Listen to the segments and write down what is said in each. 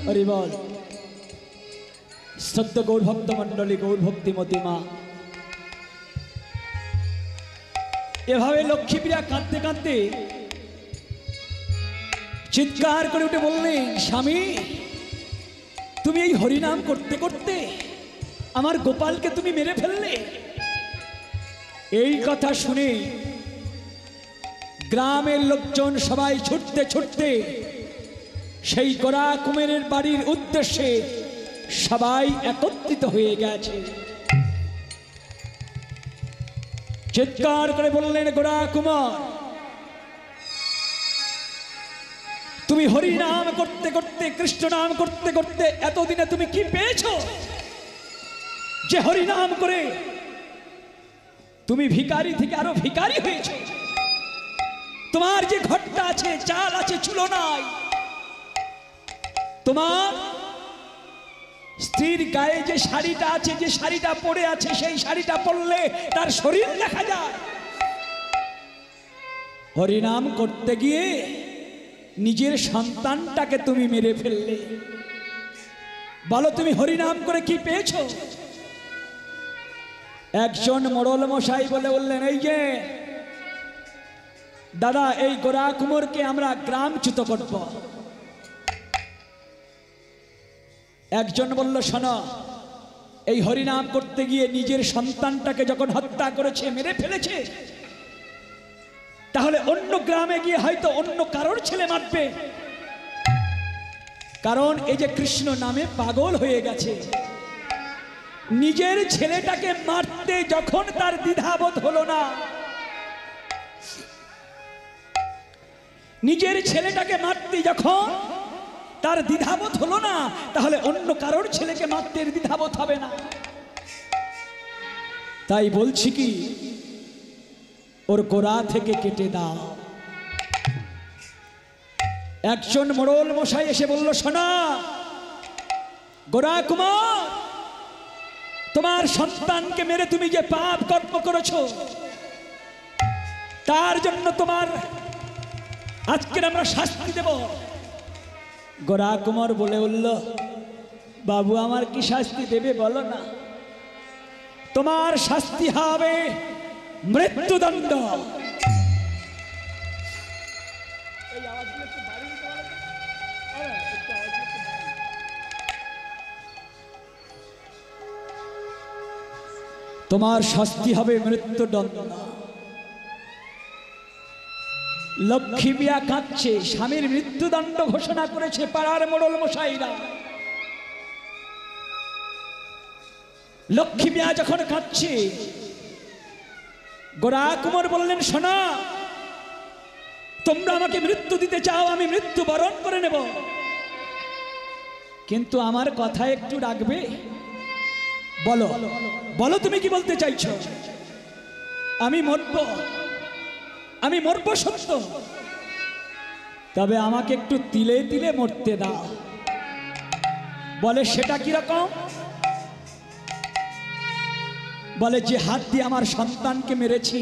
হরি বল। সত্য গৌর ভক্ত মন্ডলী, গৌর ভক্তিমতী মা এভাবে লক্ষ্মীপ্রিয়া কাঁদতে কাঁদতে চিৎকার করে উঠে বললেন, স্বামী তুমি এই হরিনাম করতে করতে আমার গোপালকে তুমি মেরে ফেললে। এই কথা শুনে গ্রামের লোকজন সবাই ছুটতে ছুটতে সেই গোরা কুমারের বাড়ির উদ্দেশ্যে সবাই একত্রিত হয়ে গেছে। চিৎকার করে বললেন, গোরা কুমার তুমি হরি নাম করতে করতে, কৃষ্ণ নাম করতে করতে এতদিনে তুমি কি পেয়েছো যে হরি নাম করে তুমি ভিখারি থেকে আরো ভিখারি হয়েছো? তোমার যে ঘরটা আছে, চাল আছে, চুলো নাই। তোমার স্ত্রীর গায়ে যে শাড়িটা আছে, যে শাড়িটা পরে আছে, সেই শাড়িটা পরলে তার শরীর দেখা যায়। হরিনাম করতে গিয়ে নিজের সন্তানটাকে তুমি মেরে ফেললে। বলো তুমি হরিনাম করে কি পেয়েছো? একজন মোড়ল মশাই বলে বললেন, এই যে দাদা, এই গোরা কুমারকে আমরা গ্রামচ্যুত করব। একজন বলল, শোনো, এই হরিনাম করতে গিয়ে নিজের সন্তানটাকে যখন হত্যা করেছে, মেরে ফেলেছে, তাহলে অন্য গ্রামে গিয়ে হয়তো অন্য কারোর ছেলে মারবে। কারণ এই যে কৃষ্ণ নামে পাগল হয়ে গেছে। নিজের ছেলেটাকে মারতে যখন তার দ্বিধাবোধ হলো না, নিজের ছেলেটাকে মারতে যখন তার দ্বিধাবোধ হলো না, তাহলে অন্য কারোর ছেলেকে মারতে দ্বিধাবোধ হবে না। তাই বলছি কি, ওর গোড়া থেকে কেটে দাও। একজন মোড়ল মশাই এসে বলল, শোনা গোরা কুমার, তোমার সন্তানকে মেরে তুমি যে পাপ কর্ম করেছো, তার জন্য তোমার আজকে আমরা শাস্তি দেব। গোরা কুমার বলে উঠল, বাবু আমার কি শাস্তি দেবে বলো না? তোমার শাস্তি হবে মৃত্যুদণ্ড। তোমার শাস্তি হবে মৃত্যুদণ্ড। লক্ষ্মী মিয়া কাঁদছে, স্বামীর মৃত্যুদণ্ড ঘোষণা করেছে পাড়ার মোড়ল মশাইরা। লক্ষ্মী মিয়া যখন কাঁদছে, গোরা কুমার বললেন, শোনা, তোমরা আমাকে মৃত্যু দিতে চাও, আমি মৃত্যু বরণ করে নেব, কিন্তু আমার কথা একটু রাখবে। বলো বলো তুমি কি বলতে চাইছো? আমি মরব, আমি মরব সত্য, তবে আমাকে একটু তিলে তিলে মরতে দাও। বলে সেটা কিরকম? বলে যে হাত দিয়ে আমার সন্তানকে মেরেছি,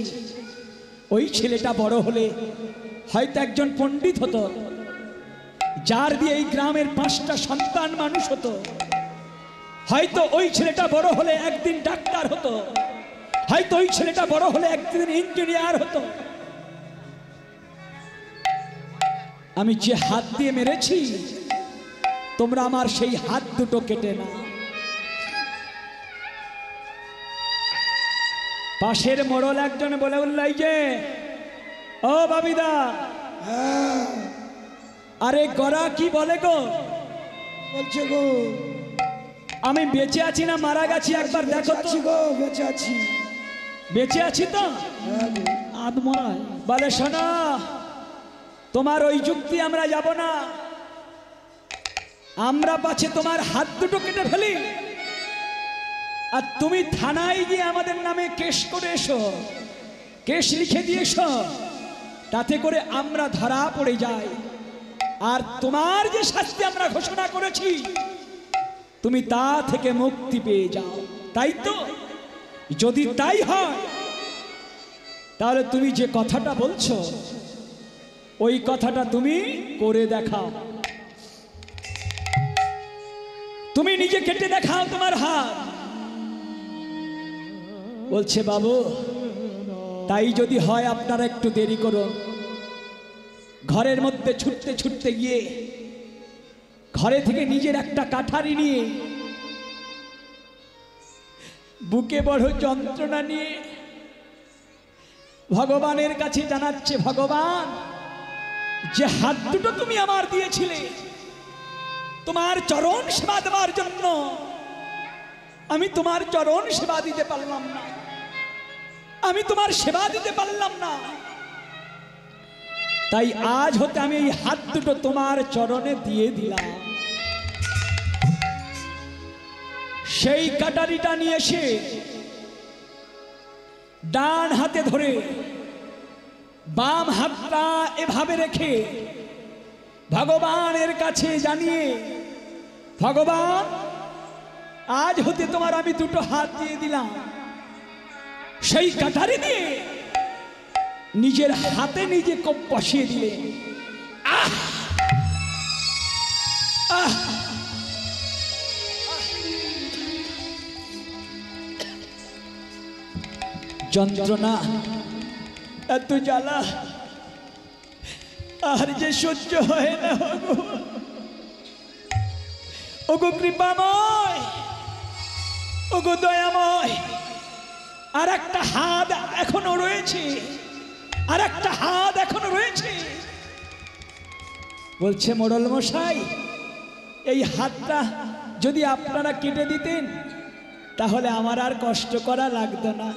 ওই ছেলেটা বড় হলে হয়তো একজন পণ্ডিত হতো, যার দিয়ে এই গ্রামের 5টা সন্তান মানুষ হতো। হয়তো ওই ছেলেটা বড় হলে একদিন ডাক্তার হতো, হয়তো ওই ছেলেটা বড় হলে একদিন ইঞ্জিনিয়ার হতো। আমি যে হাত দিয়ে মেরেছি, তোমরা আমার সেই হাত দুটো কেটে না। পাশের মোড়ল একজন বলে উঠল, এই যে ও বাবিদা, আরে গোরা কি বলে গো? বলছে গো, আমি বেঁচে আছি না মারা গেছি একবার দেখো তো। গো বেঁচে আছি। বেঁচে আছি তো? আদমরায় বলে, শোনা, তোমার ওই যুক্তি আমরা যাব না। আমরা পাছে তোমার হাত দুটো কেটে ফেলি, আর তুমি থানায় গিয়ে আমাদের নামে কেস করে এসো, কেস লিখে দিয়ে এসো, তাতে করে আমরা ধরা পড়ে যাই। আর তোমার যে শাস্তি আমরা ঘোষণা করেছি, তুমি তা থেকে মুক্তি পেয়ে যাও। তাই তো? যদি তাই হয়, তাহলে তুমি যে কথাটা বলছো, ওই কথাটা তুমি করে দেখাও। তুমি নিজে কেটে দেখাও তোমার হাত। বলছে বাবু তাই যদি হয় আপনারা একটু দেরি করুন। ঘরের মধ্যে ছুটতে ছুটতে গিয়ে ঘরে থেকে নিজের একটা কাঠারি নিয়ে বুকে বড় যন্ত্রণা নিয়ে ভগবানের কাছে জানাচ্ছে, ভগবান যে হাত দুটো তুমি আমার দিয়েছিলে তোমার চরণ সেবা দেওয়ার জন্য, আমি তোমার চরণ সেবা দিতে পারলাম না, আমি তোমার সেবা দিতে পারলাম না। তাই আজ হতে আমি এই হাত দুটো তোমার চরণে দিয়ে দিলাম। সেই কাটারিটা নিয়ে এসে ডান হাতে ধরে বাম হাতটা এভাবে রেখে ভগবানের কাছে জানিয়ে, ভগবান আজ হতে তোমার আমি দুটো হাত দিয়ে দিলাম। সেই কাটারি দিয়ে নিজের হাতে নিজে কোপ বসিয়ে দিলে। আহ আহ যন্ত্রণা এত জ্বালা আর যে সহ্য হয় না। ওগো কৃপাময়, ওগো দয়াময়, আর একটা হাত এখনো রয়েছে, আর একটা হাত এখনো রয়েছে। বলছে মোড়ল মশাই এই হাতটা যদি আপনারা কেটে দিতেন তাহলে আমার আর কষ্ট করা লাগতো না।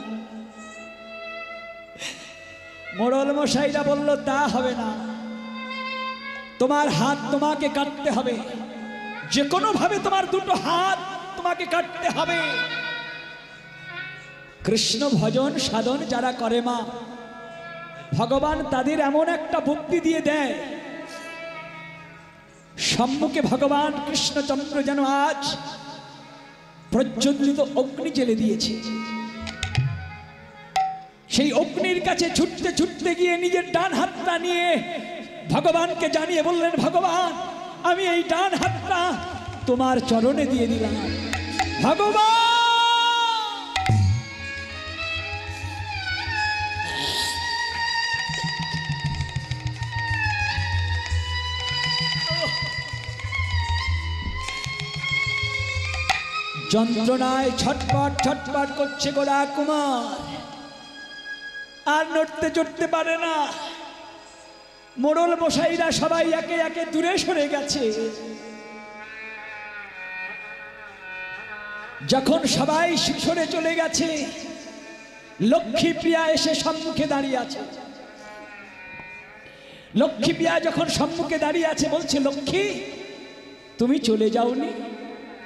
মোড়ল মশাইরা বলল তা হবে না, তোমার হাত তোমাকে কাটতে হবে, যে কোনো ভাবে তোমার দুটো হাত তোমাকে কাটতে হবে। কৃষ্ণ ভজন সাধন যারা করে মা, ভগবান তাদের এমন একটা বুদ্ধি দিয়ে দেয়, সম্মুখে ভগবান কৃষ্ণচন্দ্র যেন আজ প্রজ্বলিত অগ্নি জেলে দিয়েছে। সেই অগ্নির কাছে ছুটতে ছুটতে গিয়ে নিজের ডান হাতটা নিয়ে ভগবানকে জানিয়ে বললেন, ভগবান আমি এই ডান হাতটা তোমার চরণে দিয়ে দিলাম। ভগবান যন্ত্রণায় ছটপট ছটপট করছে গোরা কুমার, আর নড়তে চড়তে পারে না। মোড়ল মশাইরা সবাই একে একে দূরে সরে গেছে। যখন সবাই সরে চলে গেছে, লক্ষ্মীপ্রিয়া এসে সম্মুখে দাঁড়িয়ে আছে। লক্ষ্মীপ্রিয়া যখন সম্মুখে দাঁড়িয়ে আছে বলছে, লক্ষ্মী তুমি চলে যাওনি?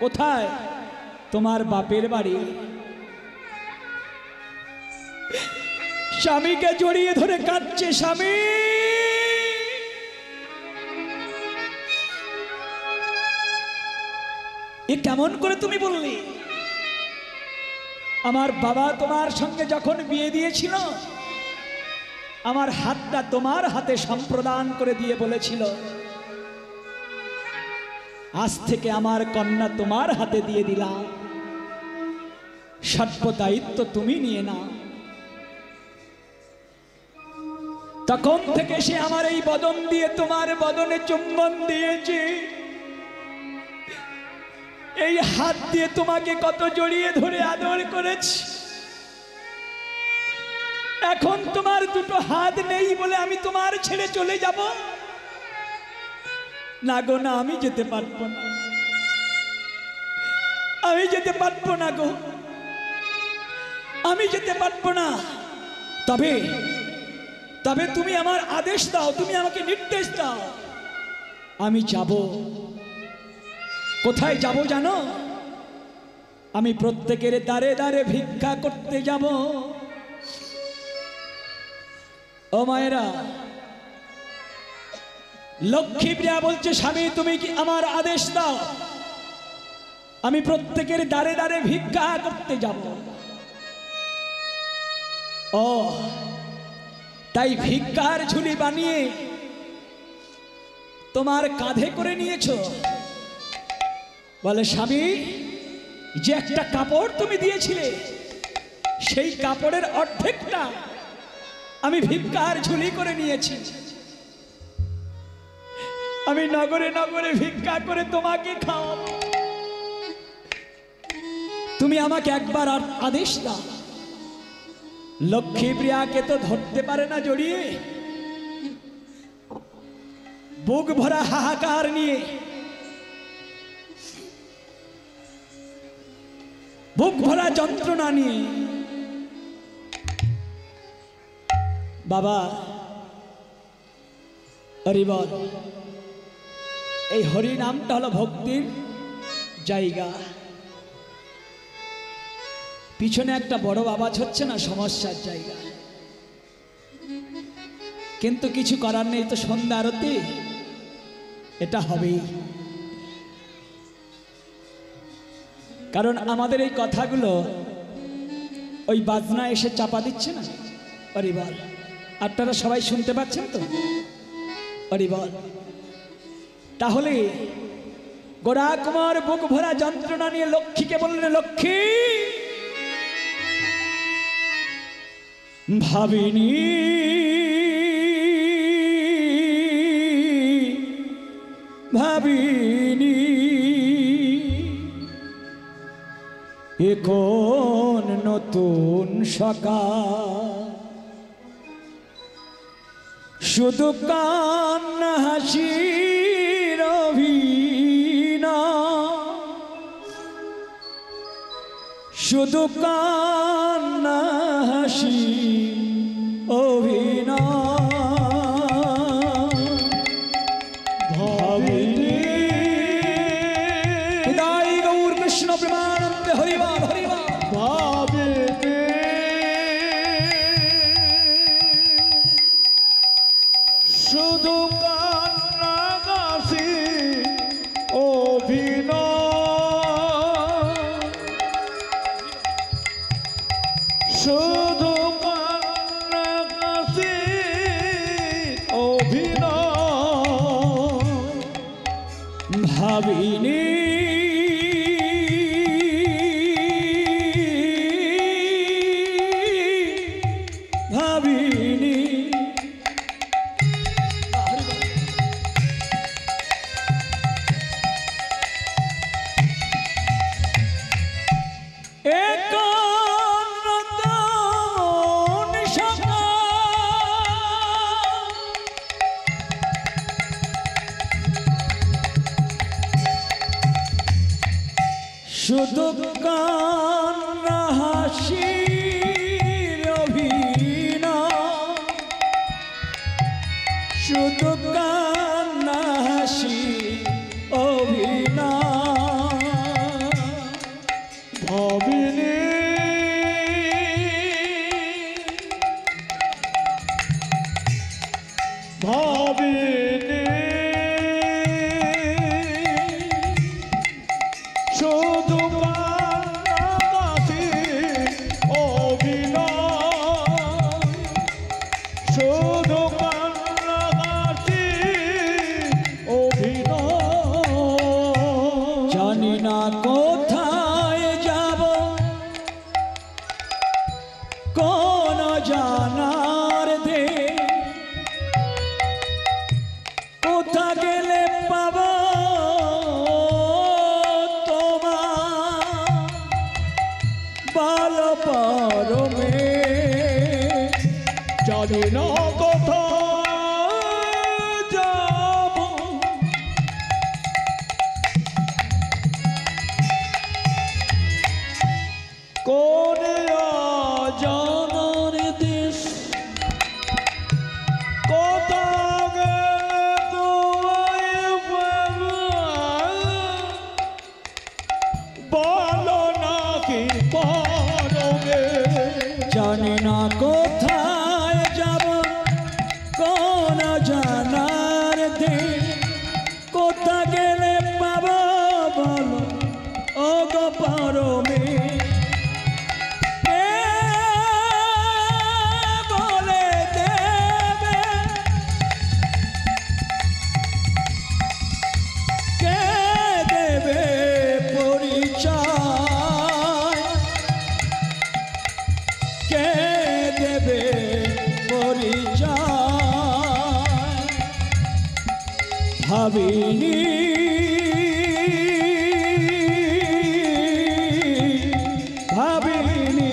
কোথায়? তোমার বাপের বাড়ি। স্বামীকে জড়িয়ে ধরে কাঁদছে, স্বামী এ কেমন করে তুমি বললি? আমার বাবা তোমার সঙ্গে যখন বিয়ে দিয়েছিল আমার হাতটা তোমার হাতে সম্প্রদান করে দিয়ে বলেছিল, আজ থেকে আমার কন্যা তোমার হাতে দিয়ে দিলাম, সর্ব দায়িত্ব তুমি নিয়ে নাও। তখন থেকে সে আমার এই বদন দিয়ে তোমার বদনে চুম্বন দিয়েছে, এই হাত দিয়ে তোমাকে কত জড়িয়ে ধরে আদর করেছি। এখন তোমার দুটো হাত নেই বলে আমি তোমার ছেড়ে চলে যাব? না গো না, আমি যেতে পারবো না, আমি যেতে পারবো না গো, আমি যেতে পারবো না। তবে তবে তুমি আমার আদেশ দাও, তুমি আমাকে নির্দেশ দাও, আমি যাব। কোথায় যাব জানো? আমি প্রত্যেকের দ্বারে দ্বারে ভিক্ষা করতে যাব। ও মায়েরা, লক্ষ্মীপ্রিয়া বলছে, স্বামী তুমি কি আমার আদেশ দাও, আমি প্রত্যেকের দ্বারে দ্বারে ভিক্ষা করতে যাব। ও তাই ভিক্ষার ঝুলি বানিয়ে তোমার কাঁধে করে নিয়েছো? বলে স্বামী, যে একটা কাপড় তুমি দিয়েছিলে সেই কাপড়ের অর্ধেকটা আমি ভিক্ষার ঝুলি করে নিয়েছি। আমি নগরে নগরে ভিক্ষা করে তোমাকে খাওয়াবো। তুমি আমাকে একবার আদেশ দাও। লক্ষ্মী প্রিয়াকে তো ধরতে পারে না জড়িয়ে, বুক ভরা হাহাকার নিয়ে, বুক ভরা যন্ত্রণা নিয়ে, বাবা হরি বল। এই হরি নামটা হলো ভক্তির জায়গা। পিছনে একটা বড় আওয়াজ হচ্ছে না, সমস্যার জায়গা। কিন্তু কিছু করার নেই, তো সন্ধ্যা আরতি এটা হবেই। কারণ আমাদের এই কথাগুলো ওই বাজনা এসে চাপা দিচ্ছে না। হরি বল। আপনারা সবাই শুনতে পাচ্ছেন তো? হরি বল। তাহলে গোরা কুমার বুক ভরা যন্ত্রণা নিয়ে লক্ষ্মীকে বললেন, লক্ষ্মী, ভাবিনি ভাবিনি এ কোন নতুন সকাল, শুধু কান্না হাসির অভিনয়, শুধু কান্না হাসি অভিনয়। ভাবিনি হৃদয় গৌর কৃষ্ণ প্রেমানন্দে হরিবল হরিবল। ভাবিনি শুধু কান্না হাসি অভিনয়, শুধু কান্না হাসি অভিনয়। ভাবিনি ভাবিনি শুধু কান্না হাসির অভিনয়, শুধু কান্না হাসি অভিনয়। ভাবিনি ভাবিনি শুধু কান্না হাসি অভিনয়, শুধু কান্না হাসি অভিনয়। জানি না কোথায় যাব, কোন জানার দে, কোথা গেলে পাব তোমার ভালো পরমে। জানি না কোথায় যাব, কোন অজানার দেশ, কোথা গেলে তোমায় বলো নাকি পরমে। জানি না কোথায় যাব, কোন জানার দেশ, কোথা গেলে পাব বলো ও গো পরমে। বলে দেবে কে দেবে ভাবিনি ভাবিনি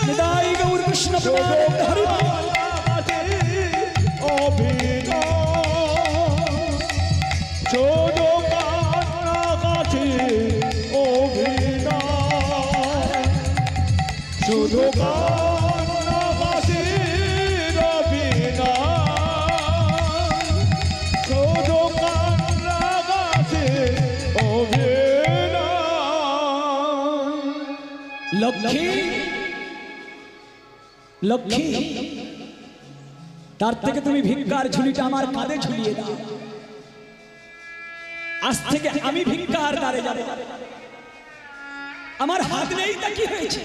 নিতাই গৌর কৃষ্ণ প্রেম হরি লক্ষ্মী লক্ষ্মী তার থেকে তুমি ভিক্ষার ঝুলিটা আমার কাঁধে ঝুলিয়ে দাও। আজ থেকে আমি ভিক্ষার দ্বারে যাব। আমার হাত নেই তা কি হয়েছে,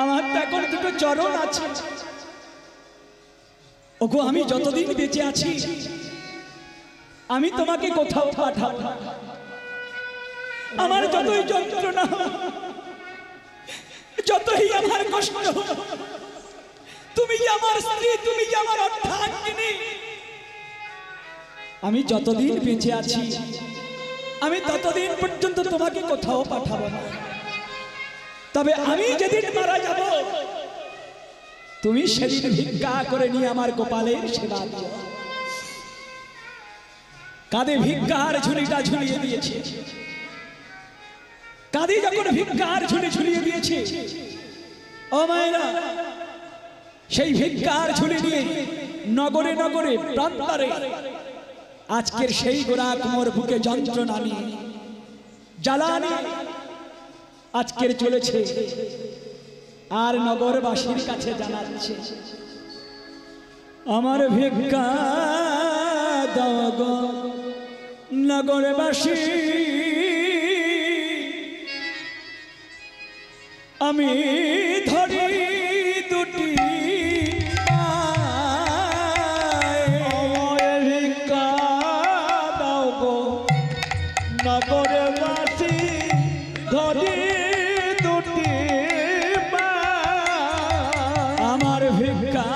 আমার তো এখন দুটো চরণ আছে। ওগো আমি যতদিন বেঁচে আছি আমি তোমাকে কোথাও পাঠাবো না। আমার যতই যন্ত্রণা যতই আমার কষ্ট, তুমি যে আমার স্ত্রী, তুমি যে আমার অর্ধাঙ্গিনী, আমি যতদিন বেঁচে আছি আমি ততদিন পর্যন্ত তোমাকে কোথাও পাঠাবো না। তবে আমি যেদিন মারা যাব তুমি সেদিন ভিক্ষা করে নিয়ে আমার গোপালের সেবা দিও। কাঁধে ভিক্ষার ঝুলিটা ঝুলিয়ে দিয়েছে, কাঁধে যখন ভিক্ষার ঝুলি ঝুলিয়ে দিয়েছে, ও মায়েরা সেই ভিক্ষার ঝুলি নিয়ে নগরে নগরে প্রান্তরে আজকের সেই গোরা কুমোর বুকে যন্ত্রণা নিয়ে জ্বালানি আজকের চলেছে। আর নগরবাসীর কাছে জানাচ্ছে আমার ভিক্ষা দাও গো নগরবাসী, আমি ধরি দুটি ভিক্ষা দাও গো নগরবাসী, ধরি দুটি আমার ভিক্ষা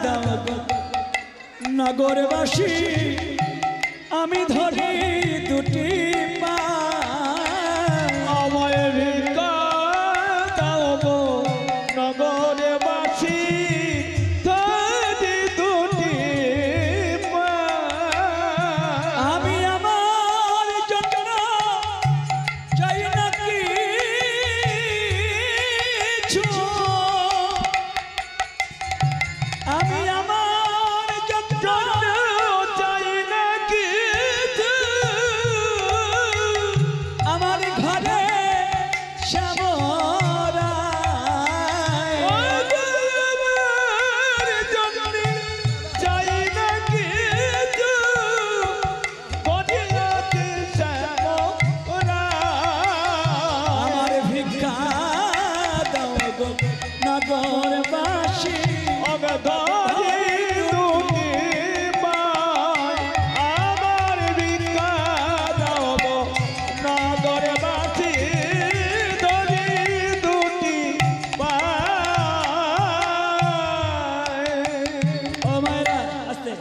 দাও গো নগরবাসী, আমি ধরি দুটি পা। আমায় ভিক্ষা দাও গো নগরবাসী, ধরি দুটি পা। আমি আমার জন্য চাই না কিছু, আমি আমার জন্য চাই না কিছু, আমার ঘরে শ্যামরায়। আমার জন্য চাই না কিছু, বলিয়াতে শ্যামরায়। আমার ভিক্ষা দাও গো নগরবাসী, আমার ভিক্ষা দাও গো নগরবাসী, ধরি দুটি পায়। ও মায়েরা আস্তে।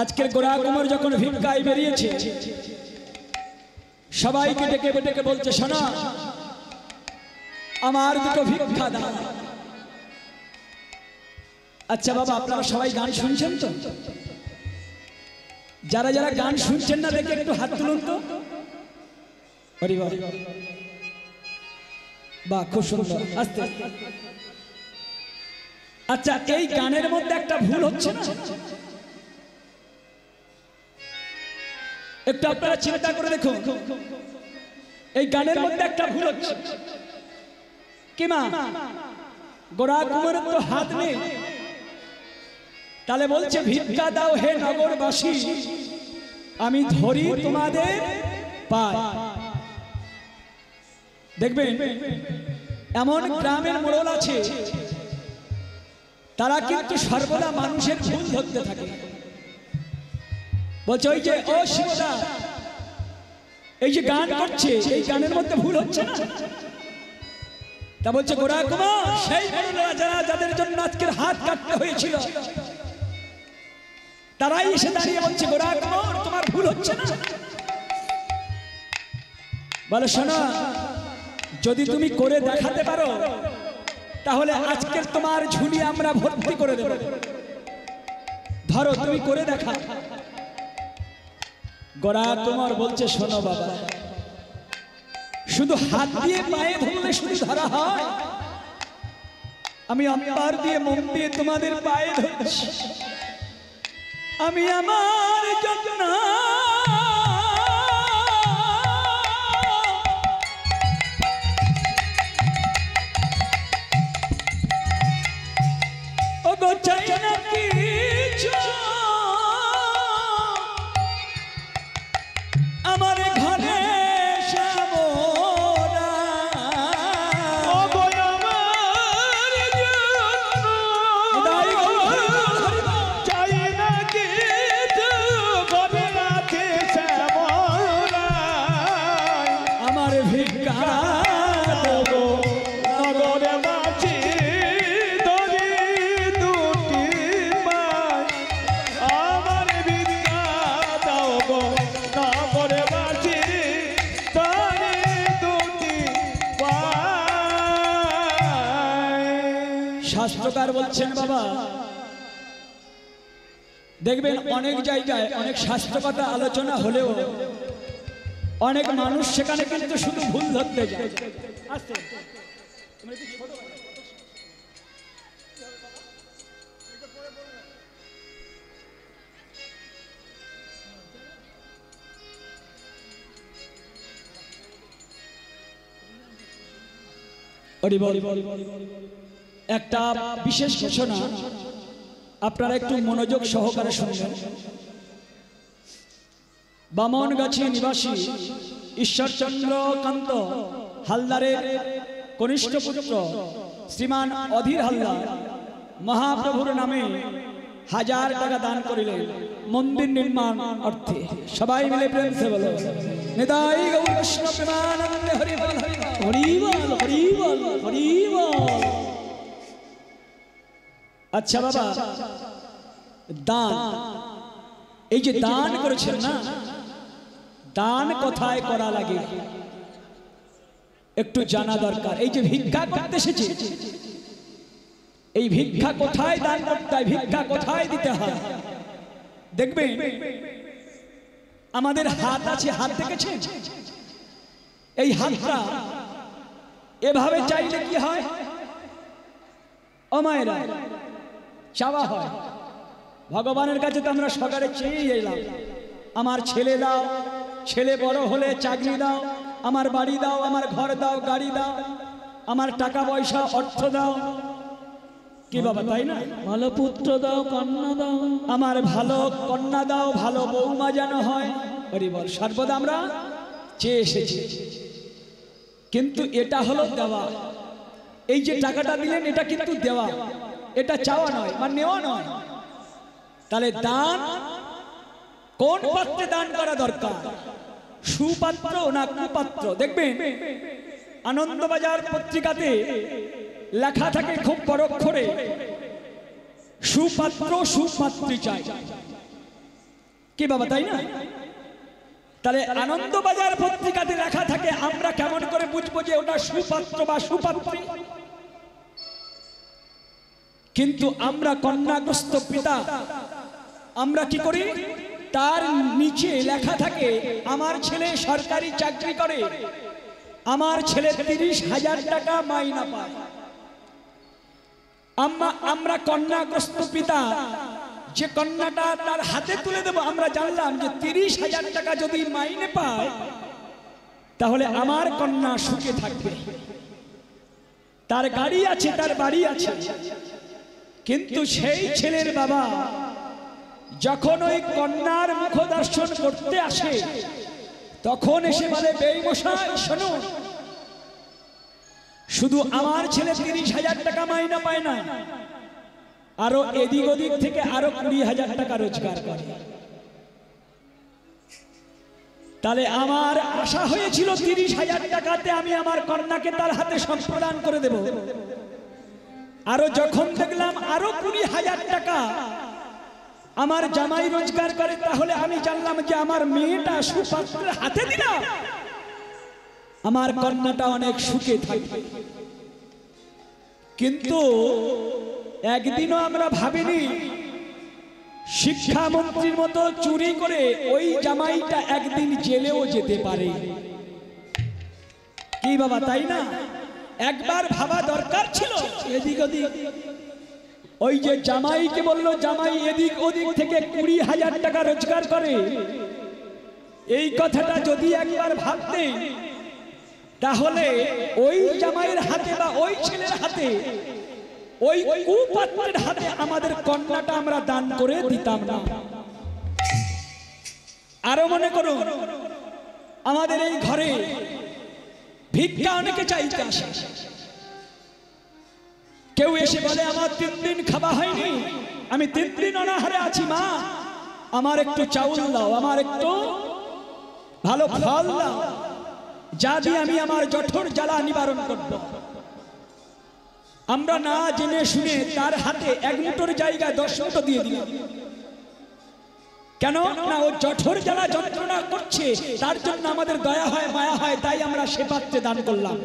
আজকের গোরা কুমার যখন ভিক্ষায় বেরিয়েছে সবাইকে ডেকে ডেকে বলছে শোনা আমার দুটো ভিক্ষা দাও। আচ্ছা বাবা আপনারা সবাই গান শুনছেন তো? যারা যারা গান শুনছেন না দেখে একটু হাত তুলুন তো। বাহ খুব সুন্দর, আস্তে। আচ্ছা এই গানের মধ্যে একটা ভুল হচ্ছে না? একটু আপনারা চিন্তা করে দেখুন, এই গানের মধ্যে একটা ভুল হচ্ছে কি মা? গোরা কুমারের তো হাত নেই, তাহলে বলছে ভিক্ষা দাও হে নগরবাসী, আমি ধরি তোমাদের পায়। দেখবেন এমন গ্রামের মোড়ল আছে তারা কিন্তু সর্বদা মানুষের ভুল ধরতে থাকে। বলছে ওই যে ও শিবদা এই যে গান করছে, এই গানের মধ্যে ভুল হচ্ছে না? তা বলছে গোরা কুমার, সেই বড়রা যারা, যাদের জন্য আজকের হাত কাটতে হয়েছিল, তারাই এসে দাঁড়িয়ে বলছে গোরা কুমার তোমার ভুল হচ্ছে না। বলে শোনো, যদি তুমি করে দেখাতে পারো তাহলে আজকের তোমার ঝুলি আমরা ভর্তি করে দেব। ধরো তুমি করে দেখা। গোরা কুমার বলছে শোনো বাবা, শুধু হাত দিয়ে পায়ে ধরলে শুধু ধরা হয়? আমি অন্তর দিয়ে মন দিয়ে তোমাদের পায়ে ধরছি। আমি আমার জন্য ও গো চাই না কিছু, আমার ঘরে শাস্ত্রকার বলছেন বাবা, দেখবেন অনেক জায়গায় অনেক শাস্ত্র কথা আলোচনা হলেও অনেক মানুষ সেখানে কিন্তু শুধু ভুল ধরতে যায়। একটা বিশেষ ঘোষণা, আপনারা একটু মনোযোগ সহকারে শুনবেন। বামনগাছি নিবাসী ঈশ্বরচন্দ্র কান্ত হালদারের কনিষ্ঠ পুত্র শ্রীমান অধীর হালদার মহাপ্রভুর নামে 1000 টাকা দান করিলেন মন্দির নির্মাণ অর্থে। সবাই মিলে প্রেম সে বলো নিতাই গৌর কৃষ্ণ প্রেমানন্দে হরি বল হরি বল হরি বল হরি বল। আচ্ছা বাবা, দান, এই যে দান করেছেন না, দান কোথায় করা লাগে একটু জানা দরকার। এই যে ভিক্ষা করতে এসেছে, এই ভিক্ষা কোথায় দান করতে হয়, ভিক্ষা কোথায় দিতে হয়? দেখবেন আমাদের হাত আছে, হাত দেখেছেন? এই হাতটা এভাবে চাইলে কি হয়? ও মায়েরা, চাওয়া হয়। ভগবানের কাছে তো আমরা সকালে চেয়ে এলাম, আমার ছেলে দাও, ছেলে বড় হলে চাকরি দাও, আমার বাড়ি দাও, আমার ঘর দাও, গাড়ি দাও, আমার টাকা পয়সা অর্থ দাও, কি বাবা তাই না? ভালো পুত্র দাও, কন্যা দাও, আমার ভালো কন্যা দাও, ভালো বৌমা যেন হয়। হরি বল, সর্বদা আমরা চেয়ে এসেছি। কিন্তু এটা হলো দেওয়া। এই যে টাকাটা দিলেন এটা কিন্তু দেওয়া, এটা চাওয়া নয় বা নেওয়া নয়। তাহলে দান কোন পাত্রে দান করা দরকার? সুপাত্র না কুপাত্র? দেখবেন আনন্দবাজার পত্রিকাতে লেখা থাকে খুব বড় অক্ষরে, সুপাত্র সুপাত্রী চাই। কি বাবা তাই না? তাহলে আনন্দবাজার পত্রিকাতে লেখা থাকে, আমরা কেমন করে বুঝবো যে ওটা সুপাত্র বা সুপাত্রী? কিন্তু আমরা কন্যাগ্রস্ত পিতা, আমরা কি করি? তার নিচে লেখা থাকে আমার ছেলে সরকারি চাকরি করে, আমার ছেলে 30,000 টাকা মাইনা পায়। আমরা কন্যাগ্রস্ত পিতা, যে কন্যাটা তার হাতে তুলে দেব, আমরা জানলাম যে 30,000 টাকা যদি মাইনে পায় তাহলে আমার কন্যা সুখে থাকবে, তার গাড়ি আছে, তার বাড়ি আছে। কিন্তু সেই ছেলের বাবা যখন ওই কন্যার মুখ দর্শন করতে আসে তখন এসে বলে, বেঈমশাই শুনুন, শুধু আমার ছেলে 30,000 টাকা মাইনা পায় না, আরো এদিক ওদিক থেকে আরো 20,000 টাকা রোজগার করে। তাহলে আমার আশা হয়েছিল 30,000 টাকাতে আমি আমার কন্যাকে তার হাতে সম্প্রদান করে দেব। আরো যখন দেখলাম আরো 20,000 টাকা আমার জামাই রোজগার করে, তাহলে আমি জানলাম যে আমার মেয়েটা সুপাত্রের হাতে দিলাম, আমার কন্যাটা অনেক সুখে থাকবে। কিন্তু একদিনও আমরা ভাবিনি শিক্ষামন্ত্রীর মতো চুরি করে ওই জামাইটা একদিন জেলেও যেতে পারে। কি বাবা, তাই না? একবার ভাবা দরকার ছিল। এদিক ওদিক ওই যে জামাইকে বললো জামাই এদিক ওদিক থেকে 20,000 টাকা রোজগার করে, এই কথাটা যদি একবার ভাবতে, তাহলে ওই জামাইয়ের হাতে বা ওই ছেলের হাতে, ওই কুপাত্রের হাতে আমাদের কন্যাটা আমরা দান করে দিতাম না। আরো মনে করুন, আমাদের এই ঘরে ভিক্ষা অনেকে চাইতে আসে। কেউ এসে বলে আমার 3 দিন খাওয়া হয়নি, আমি 3 দিন অনাহারে আছি, মা আমার একটু চাউল দাও, আমার একটু ভালো ফল দাও, যা দিয়ে আমি আমার জঠর জ্বালা নিবারণ করব। আমরা না জেনে শুনে তার হাতে 1 মুঠোর জায়গায় 10 মুঠো দিয়ে দিলাম। কেন না, ও জঠর জ্বালা যন্ত্রণা করছে, তার জন্য আমাদের দয়া হয়, মায়া হয়, তাই আমরা সে পাত্রে দান করলাম।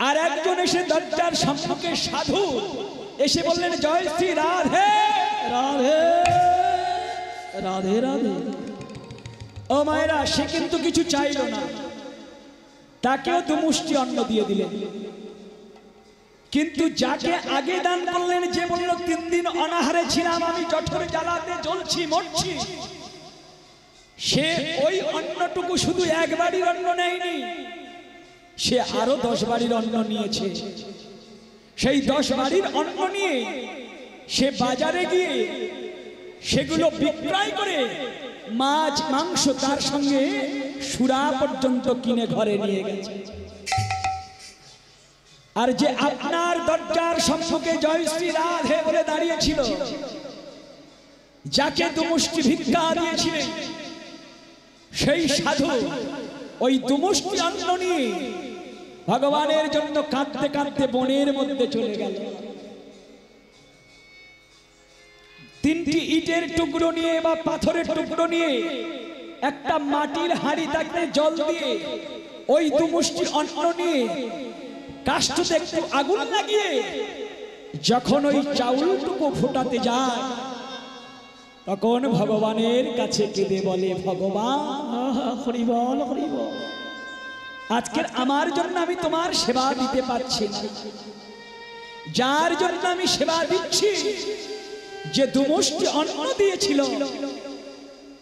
আর একজন এসে দরজার সম্মুখে সাধু এসে বললেন, জয় শ্রী রাধে রাধে রাধে রাধে। ও মায়েরা, সে কিন্তু কিছু চাইল না, তাকেও 2 মুষ্টি অন্ন দিয়ে দিলেন। কিন্তু যাকে আগে দান করলেন, যে বলল 3 দিন অনাহারে ছিলাম, আমি জঠর জ্বালাতে জ্বলছি, মরছি, সে ওই অন্নটুকু শুধু 1 বাড়ির অন্ন নেয়নি, সে আরো 10 বাড়ির অন্ন নিয়েছে। সেই 10 বাড়ির অন্ন নিয়ে সে বাজারে গিয়ে সেগুলো বিক্রয় করে মাছ মাংস তার সঙ্গে সুরা পর্যন্ত কিনে ঘরে নিয়ে গেছে। আর যে আপনার দরজার সম্মুখে জয় শ্রী রাধে বলে দাঁড়িয়েছিল, যাকে 2 মুষ্টি ভিক্ষা দিয়েছিলেন, সেই সাধু ওই 2 মুষ্টি অন্ন নিয়ে ভগবানের জন্য কাঁদতে কাঁদতে বনের মধ্যে চলে গেল। 3টি ইটের টুকরো নিয়ে বা পাথরের টুকরো নিয়ে একটা মাটির হাঁড়ি, তাকে জল দিয়ে ওই 2 মুষ্টি অন্ন নিয়ে কাষ্ঠতে একটু আগুন লাগিয়ে যখন ওই চাউলটুকু ফোটাতে যায়, তখন ভগবানের কাছে কেঁদে বলে, ভগবান হরি বল হরি বল, আজকের আমার জন্য আমি তোমার সেবা দিতে পারছি না, যার জন্য আমি সেবা দিচ্ছি, যে 2 মুষ্টি অন্ন দিয়েছিল,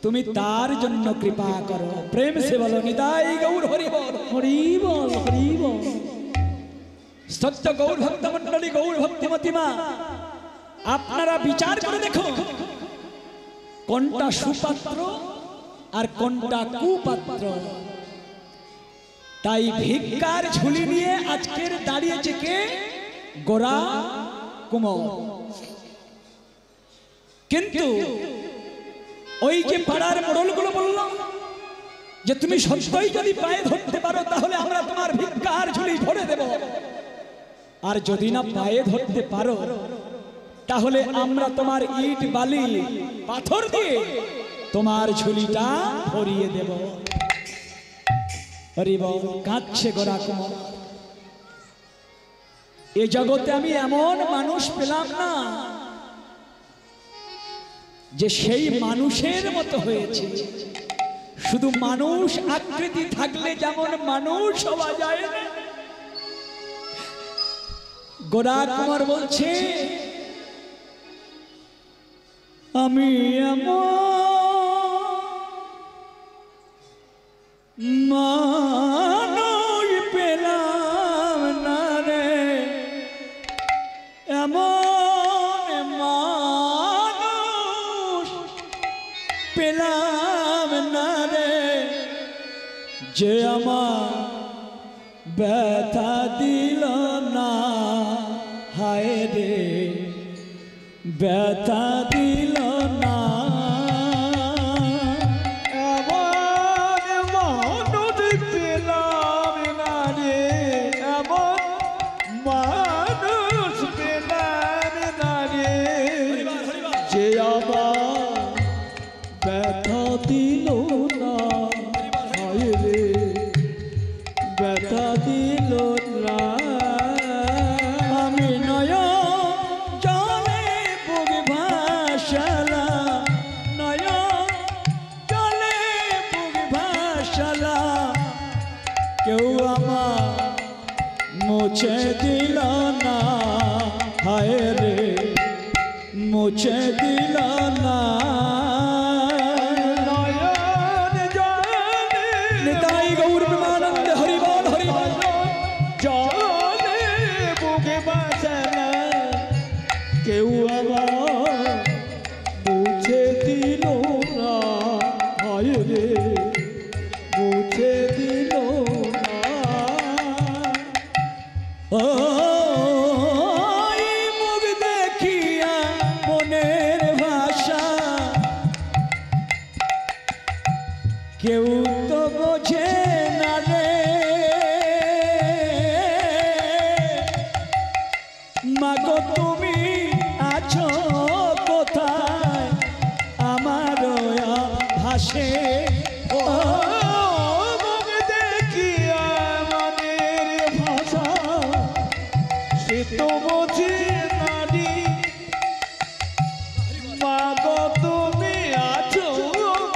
তুমি তার জন্য কৃপা করো। প্রেম সে বলো নিতাই গৌর হরি বল হরি বল হরি বল। সত্য গৌর ভক্ত মন্ডলী, গৌর ভক্তিমতী মা, আপনারা বিচার করে দেখুন কোনটা সুপাত্র আর কোনটা কুপাত্র। তাই ভিক্ষার ঝুলি নিয়ে আজকের দাঁড়িয়েছে কে? গোরা কুমার। কিন্তু ওই যে পাড়ার মোড়লগুলো বলল যে তুমি সত্যই যদি পায়ে ধরতে পারো, তাহলে আমরা তোমার ভিক্ষার ঝুলি ভরে দেব, আর যদি না পায়ে ধরতে পারো, তাহলে আমরা তোমার ইট বালি পাথর দিয়ে তোমার ঝুলিটা ভরিয়ে দেব। হরি বল। কাঁদছে গোরা কুমার, এ জগতে আমি এমন মানুষ পেলাম না যে সেই মানুষের মতো হয়েছে। শুধু মানুষ আকৃতি থাকলে যেমন মানুষ হওয়া যায় না। গোরা কুমার বলছে, আমি মানুষ পেলাম না রে, এমন মানুষ পেলাম না রে, যে আমার ব্যথা দিল না, হায় রে ব্যথা দিল না। মুছে দিল না, হায় রে মুছে দিল না। নয়ন জলে নিতাই গৌর প্রেমানন্দ হরি বল হরি বল। জলে বুকে বাঁচানা কেউ আমার মুছে দিল না, হায় রে মুছে দিল না। ও মুখ দেখিয়া মনের ভাষা কেউ তো বোঝে না রে, মাগো তুমি আছো কোথায় আমার ভাসে। ও মুখ দেখিয়া মনের ভাষা সে তো বোঝে নারী, মাগো তুমি আছো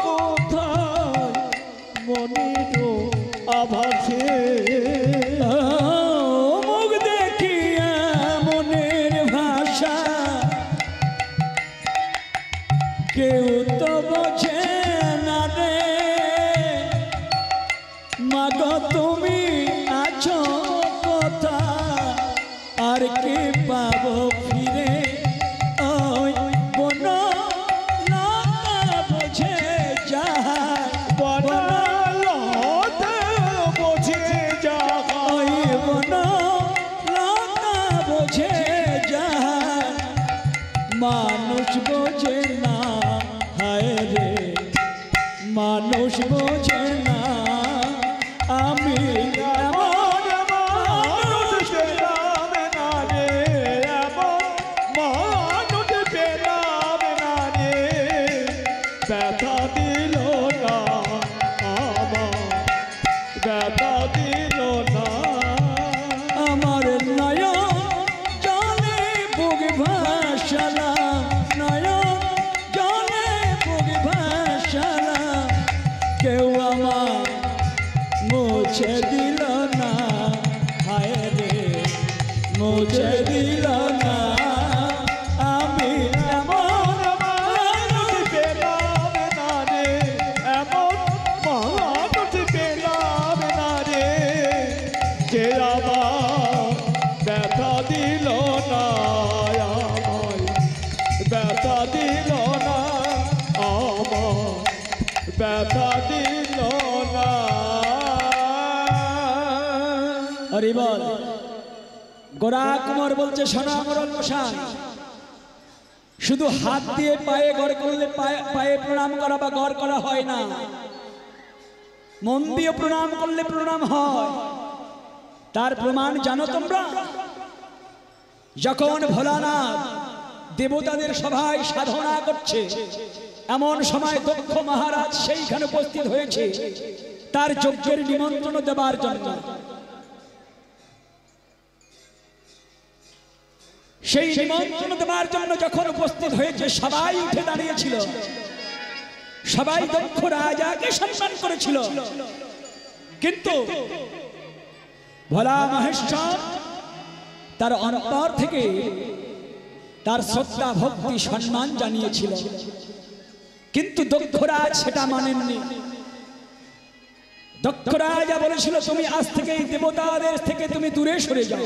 কোথায় মনের আভাসে। মুখ দেখিয়া মনের ভাষা কেউ তো বোঝে না রে, মাগো তুমি আছো কোথায় আর কি পাবো ফিরে। ওই বন লতা বোঝে যায়, বনলতা বোঝে যাহা, ওই বন লতা বোঝে যায়, মানুষ বোঝে না, হায় রে মানুষ বোঝে না। আমি এমন মানুষ পেলাম না রে, এমন মানুষ পেলাম না রে, ব্যথা দিল না আমার, ব্যথা দিল না। আমার নয়ন জলে বুক ভাসালাম, নয়ন জলে বুক ভাসালাম, কেউ আমার মুছে দিল না, হায় রে মুছে দিল না। আমি এমন মানুষ পেলাম না রে, এমন মানুষ পেলাম না রে, যে আমার ব্যথা দিল না, আমায় ব্যথা দিল না, আমার ব্যথা দিল না। হরি বল। গোরা কুমার বলছে সোনা মরণ মশাই, শুধু হাত দিয়ে পায়ে গড় করলে পায়ে প্রণাম করা বা গড় করা হয় না, মন দিয়ে প্রণাম করলে প্রণাম হয়। তার প্রমাণ জানো তোমরা? যখন ভোলানাথ দেবতাদের সভায় সাধনা করছে, এমন সময় দক্ষ মহারাজ সেইখানে উপস্থিত হয়েছে তার যজ্ঞের নিমন্ত্রণ দেবার জন্য। সেই নিমন্ত্রণ দেবার জন্য যখন উপস্থিত হয়েছে, সবাই উঠে দাঁড়িয়েছিল, সবাই দক্ষ রাজাকে সম্মান করেছিল, কিন্তু ভোলা মহেশ্বর তার অন্তর থেকে তার শ্রদ্ধা ভক্তি সম্মান জানিয়েছিল, কিন্তু দক্ষরাজ সেটা মানেননি। দক্ষরাজা বলেছিল, তুমি আজ থেকে এই দেবতাদের থেকে তুমি দূরে সরে যাও,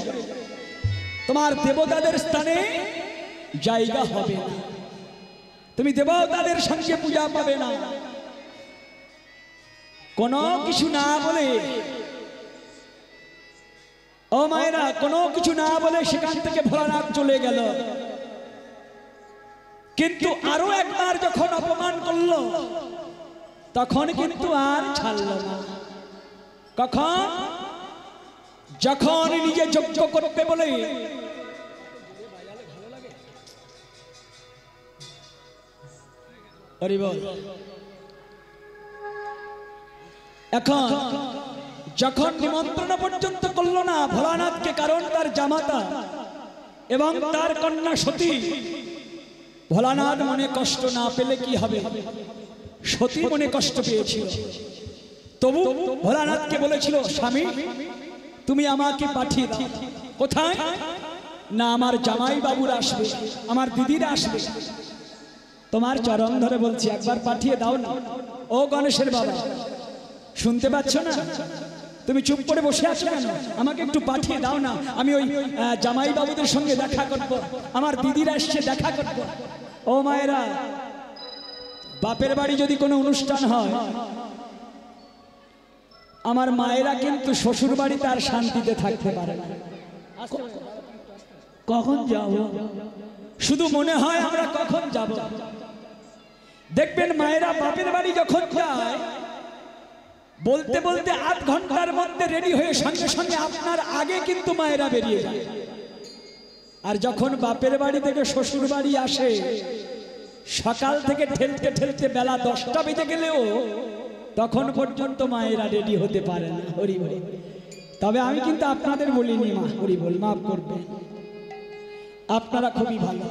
তোমার দেবতাদের স্থানে জায়গা হবে না, তুমি দেবতাদের সঙ্গে পূজা পাবে না। কোনো কিছু না বলে, ও মায়েরা, কোনো কিছু না বলে সেখান থেকে ভোলানাথ চলে গেল। কিন্তু আরো একবার যখন অপমান করলো, তখন কিন্তু আর ছাড়ল না। কখন? যখন নিজে যজ্ঞ করতে বলে এখন যখন নিমন্ত্রণ পর্যন্ত করলো না ভোলানাথকে, কারণ তার জামাতা এবং তার কন্যা সতী। ভোলানাথ মনে কষ্ট না পেলে কি হবে, সতী মনে কষ্ট পেয়েছিল, তবু ভোলানাথকে বলেছিল, স্বামী তুমি আমাকে পাঠিয়ে দাও, কোথায়? না আমার জামাই বাবুরা আসবে, আমার দিদিরা আসবে। তোমার চরণ ধরে বলছি একবার পাঠিয়ে দাও না। ও গণেশের বাবা, শুনতে পাচ্ছ না? তুমি চুপ করে বসে আছো কেন? আমাকে একটু পাঠিয়ে দাও না, আমি ওই জামাই বাবুদের সঙ্গে দেখা করব, আমার দিদিরা এসে দেখা করব। ও মায়েরা, বাপের বাড়ি যদি কোনো অনুষ্ঠান হয়, আমার মায়েরা কিন্তু শ্বশুর বাড়িতে আর শান্তিতে থাকতে পারে না। কখন যাব? শুধু মনে হয় আমরা কখন যাব। দেখবেন মায়েরা বাপের বাড়ি যখন যায়, বলতে বলতে আধ ঘন্টার মধ্যে রেডি হয়ে সঙ্গে সঙ্গে আপনার আগে কিন্তু মায়েরা বেরিয়ে যায়। আর যখন বাপের বাড়ি থেকে শ্বশুর বাড়ি আসে, সকাল থেকে ঠেলতে ঠেলতে বেলা 10টা বেজে গেলেও তখন পর্যন্ত মায়েরা রেডি হতে পারে না। হরি বল। তবে আমি কিন্তু আপনাদের বলিনি মা, হরি বল, মাফ করবেন, আপনারা খুবই ভালো।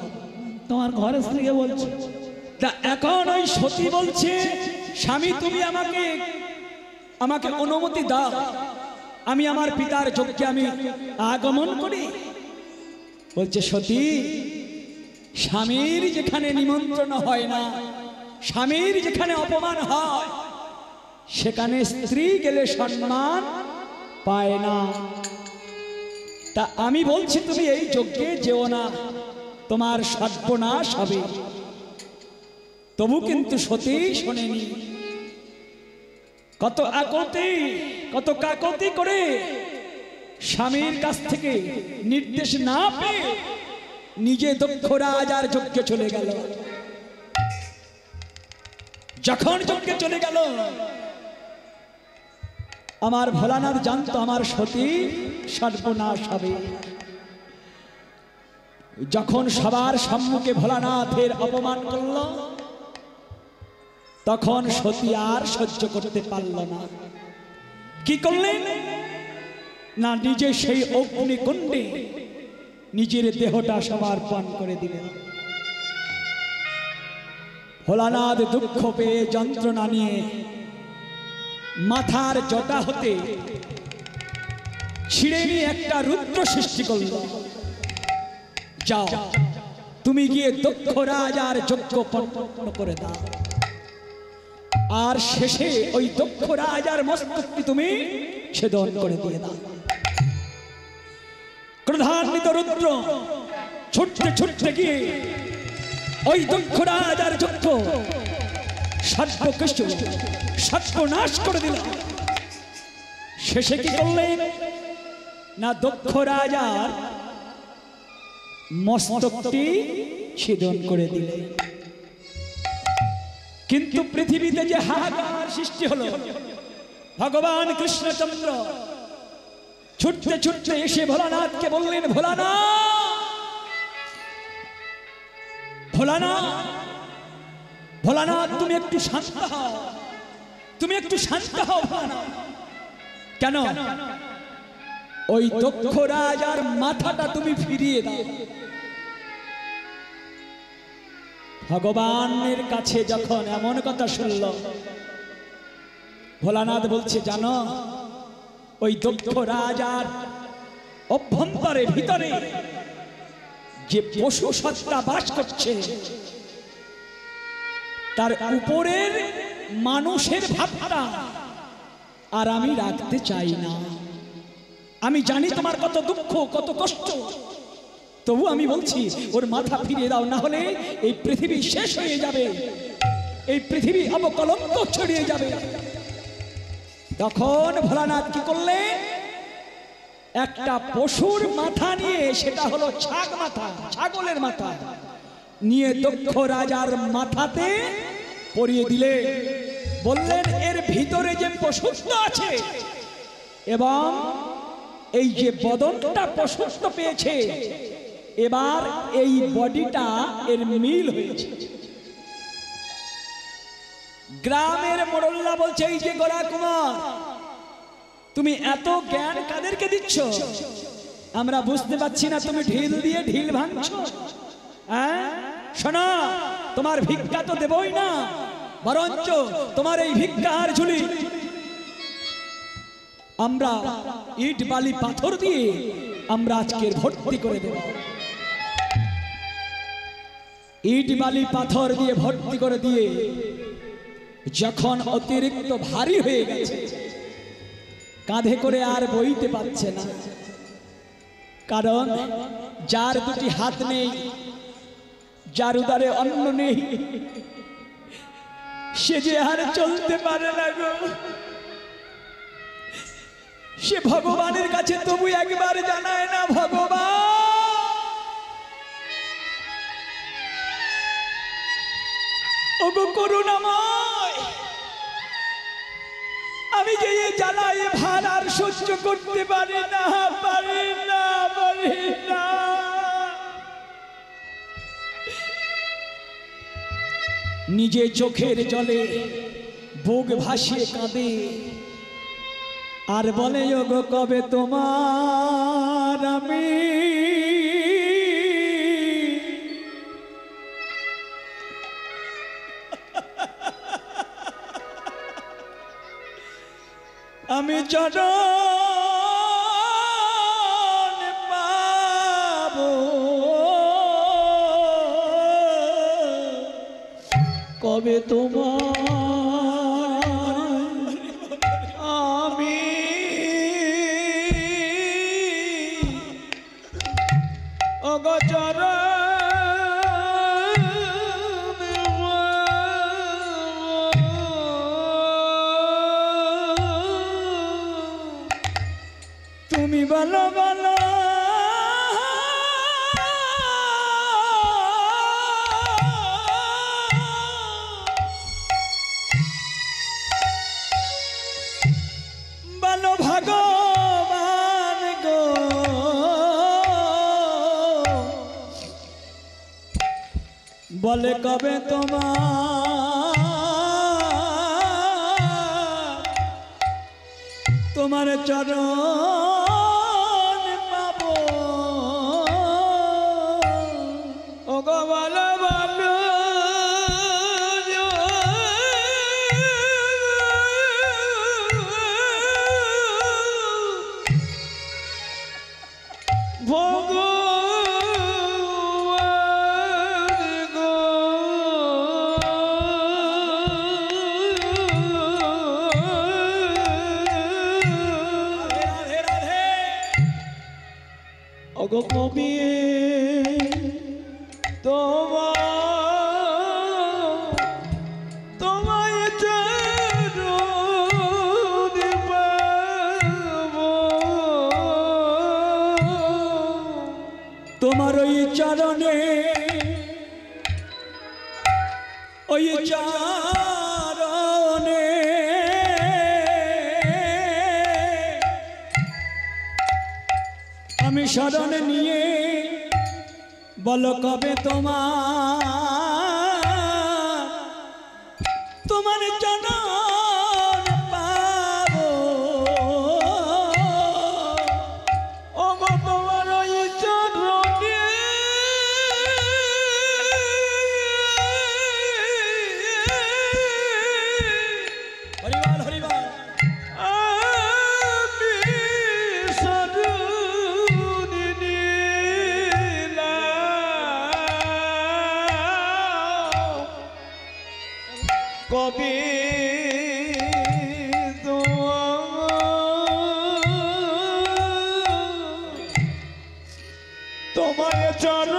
তোমার ঘরের থেকে বলছে, তা এখন ওই সতী বলছে, স্বামী তুমি আমাকে অনুমতি দাও, আমি আমার পিতার যজ্ঞে আমি আগমন করি। বলছে সতী, স্বামীর যেখানে নিমন্ত্রণ হয় না, স্বামীর যেখানে অপমান হয়, সেখানে স্ত্রী গেলে সম্মান পায় না। তা আমি বলছি তুমি এই যজ্ঞে যেও না, তোমার সর্বনাশ হবে। তবু কিন্তু সতী শোনেনি। কত আকতি, কত কাকতি করে স্বামীর কাছ থেকে নির্দেশ না পেয়ে নিজে দক্ষ রাজার যজ্ঞে চলে গেল। যখন যজ্ঞে চলে গেল, আমার ভোলানাথ জানতো আমার সতী সর্বনাশ হবে। যখন সবার সম্মুখে ভোলানাথের অপমান করল, তখন সতী আর সহ্য করতে পারল না। কি করলেন না, নিজে সেই অগ্নিকুণ্ডে নিজের দেহটা সমর্পণ করে দিলেন। ভোলানাথ দুঃখ পেয়ে যন্ত্রণা নিয়ে মাথার জটা হতে ছিঁড়ে নিয়ে একটা রুদ্র সৃষ্টি করল। যাও তুমি গিয়ে দক্ষ রাজার যজ্ঞ সম্পন্ন করে দাও, আর শেষে ওই দক্ষ রাজার মস্তকটি তুমি ছেদন করে দিয়ে দাও। ক্রোধান্বিত রুদ্র ছুটতে ছুটতে গিয়ে ওই দক্ষ রাজার যজ্ঞ সর্বনাশ করে দিল। শেষে কি করলেন না, দক্ষ রাজার মস্তকটি ছেদন করে দিলেন। কিন্তু পৃথিবীতে যে হাহাকার সৃষ্টি হলো, ভগবান কৃষ্ণচন্দ্র ছুটতে ছুটতে এসে ভোলানাথকে বললেন, ভোলানাথ তুমি একটু শান্ত হও, তুমি একটু শান্ত হও ভোলানাথ। কেন? ওই দক্ষ রাজার মাথাটা তুমি ফিরিয়ে দাও। ভগবানের কাছে যখন এমন কথা শুনল, ভোলানাথ বলছে, জানো ওই দক্ষ রাজার অভ্যন্তরে ভিতরে যে পশু সত্তা বাস করছে, তার উপরের মানুষের ভাবটা আর আমি রাখতে চাই না। আমি জানি তোমার কত দুঃখ, কত কষ্ট, তবু আমি বলছি ওর মাথা ফিরিয়ে দাও, না হলে এই পৃথিবী শেষ হয়ে যাবে, এই পৃথিবী অবকলঙ্ক ছড়িয়ে যাবে। তখন ভোলানাথ কি করলে, একটা পশুর মাথা নিয়ে, সেটা হলো ছাগ মাথা, ছাগলের মাথা নিয়ে দক্ষ রাজার মাথাতে পরিয়ে দিলে। বললেন, এর ভিতরে যে পশুত্ব আছে এবং এই যে বদনটা পশুত্ব পেয়েছে, এবার এই বডিটা এর মিল হয়েছে। গ্রামের মোড়ল্লা বলছে, এই যে গোরা কুমার, তুমি এত জ্ঞান কাদেরকে দিচ্ছ? আমরা বুঝতে পারছি না, তুমি ঢিল দিয়ে ঢিল ভাঙছো। হ্যাঁ শোনো, তোমার ভিক্ষা তো দেবই না, বরঞ্চ তোমার এই ভিক্ষার ঝুলি আমরা ইট বালি পাথর দিয়ে আমরা আজকের ভর্তি করে দেব। ইট বালি পাথর দিয়ে ভর্তি করে দিয়ে যখন অতিরিক্ত ভারী হয়ে গেছে, কাঁধে করে আর বইতে পারছে না, কারণ যার দুটি হাত নেই, যার উদারে অন্ন নেই, সে যে আর চলতে পারে না গো। সে ভগবানের কাছে তবু একবার জানায় না, ভগবান ওগো করুণাময়, আমি যে এই জ্বালায় ভার আর সহ্য করতে পারি না, পারি না, পারি না। নিজে চোখের জলে বুক ভাসিয়ে কাঁদে আর বলে, ওগো কবে তোমার আমি চরণ পাবো, কবে তোমার আমি অগচর তুমি বলো বলো বলো ভগবান গো, বলে কবে তোমার চরণ পাবো, ওগো বলো বলো ভগবান গো। ওগো কবি তোমায় চরণ পাবো, তোমার ওই চরণে ওই চরণে আমি শরণ নিয়ে বলো কবে তোমার চরণ পাবো, ওগো তোমার ওই চরণে হরিবল হরিবল কবি তোমার চরণ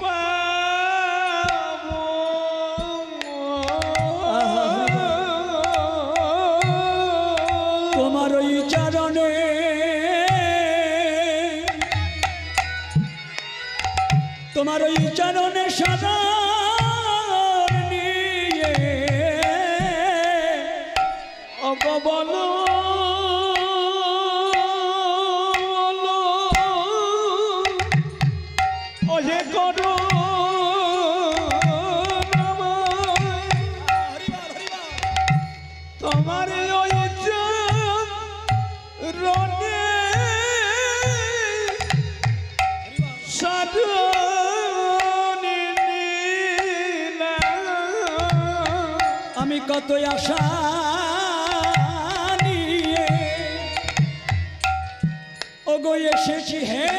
পাবো, তোমার ওই চরণে তোমার ওই চরণে সদা বলো ওহে করো তোমার ওই রনে সাধু আমি কত আশা ওগো এসেছি হে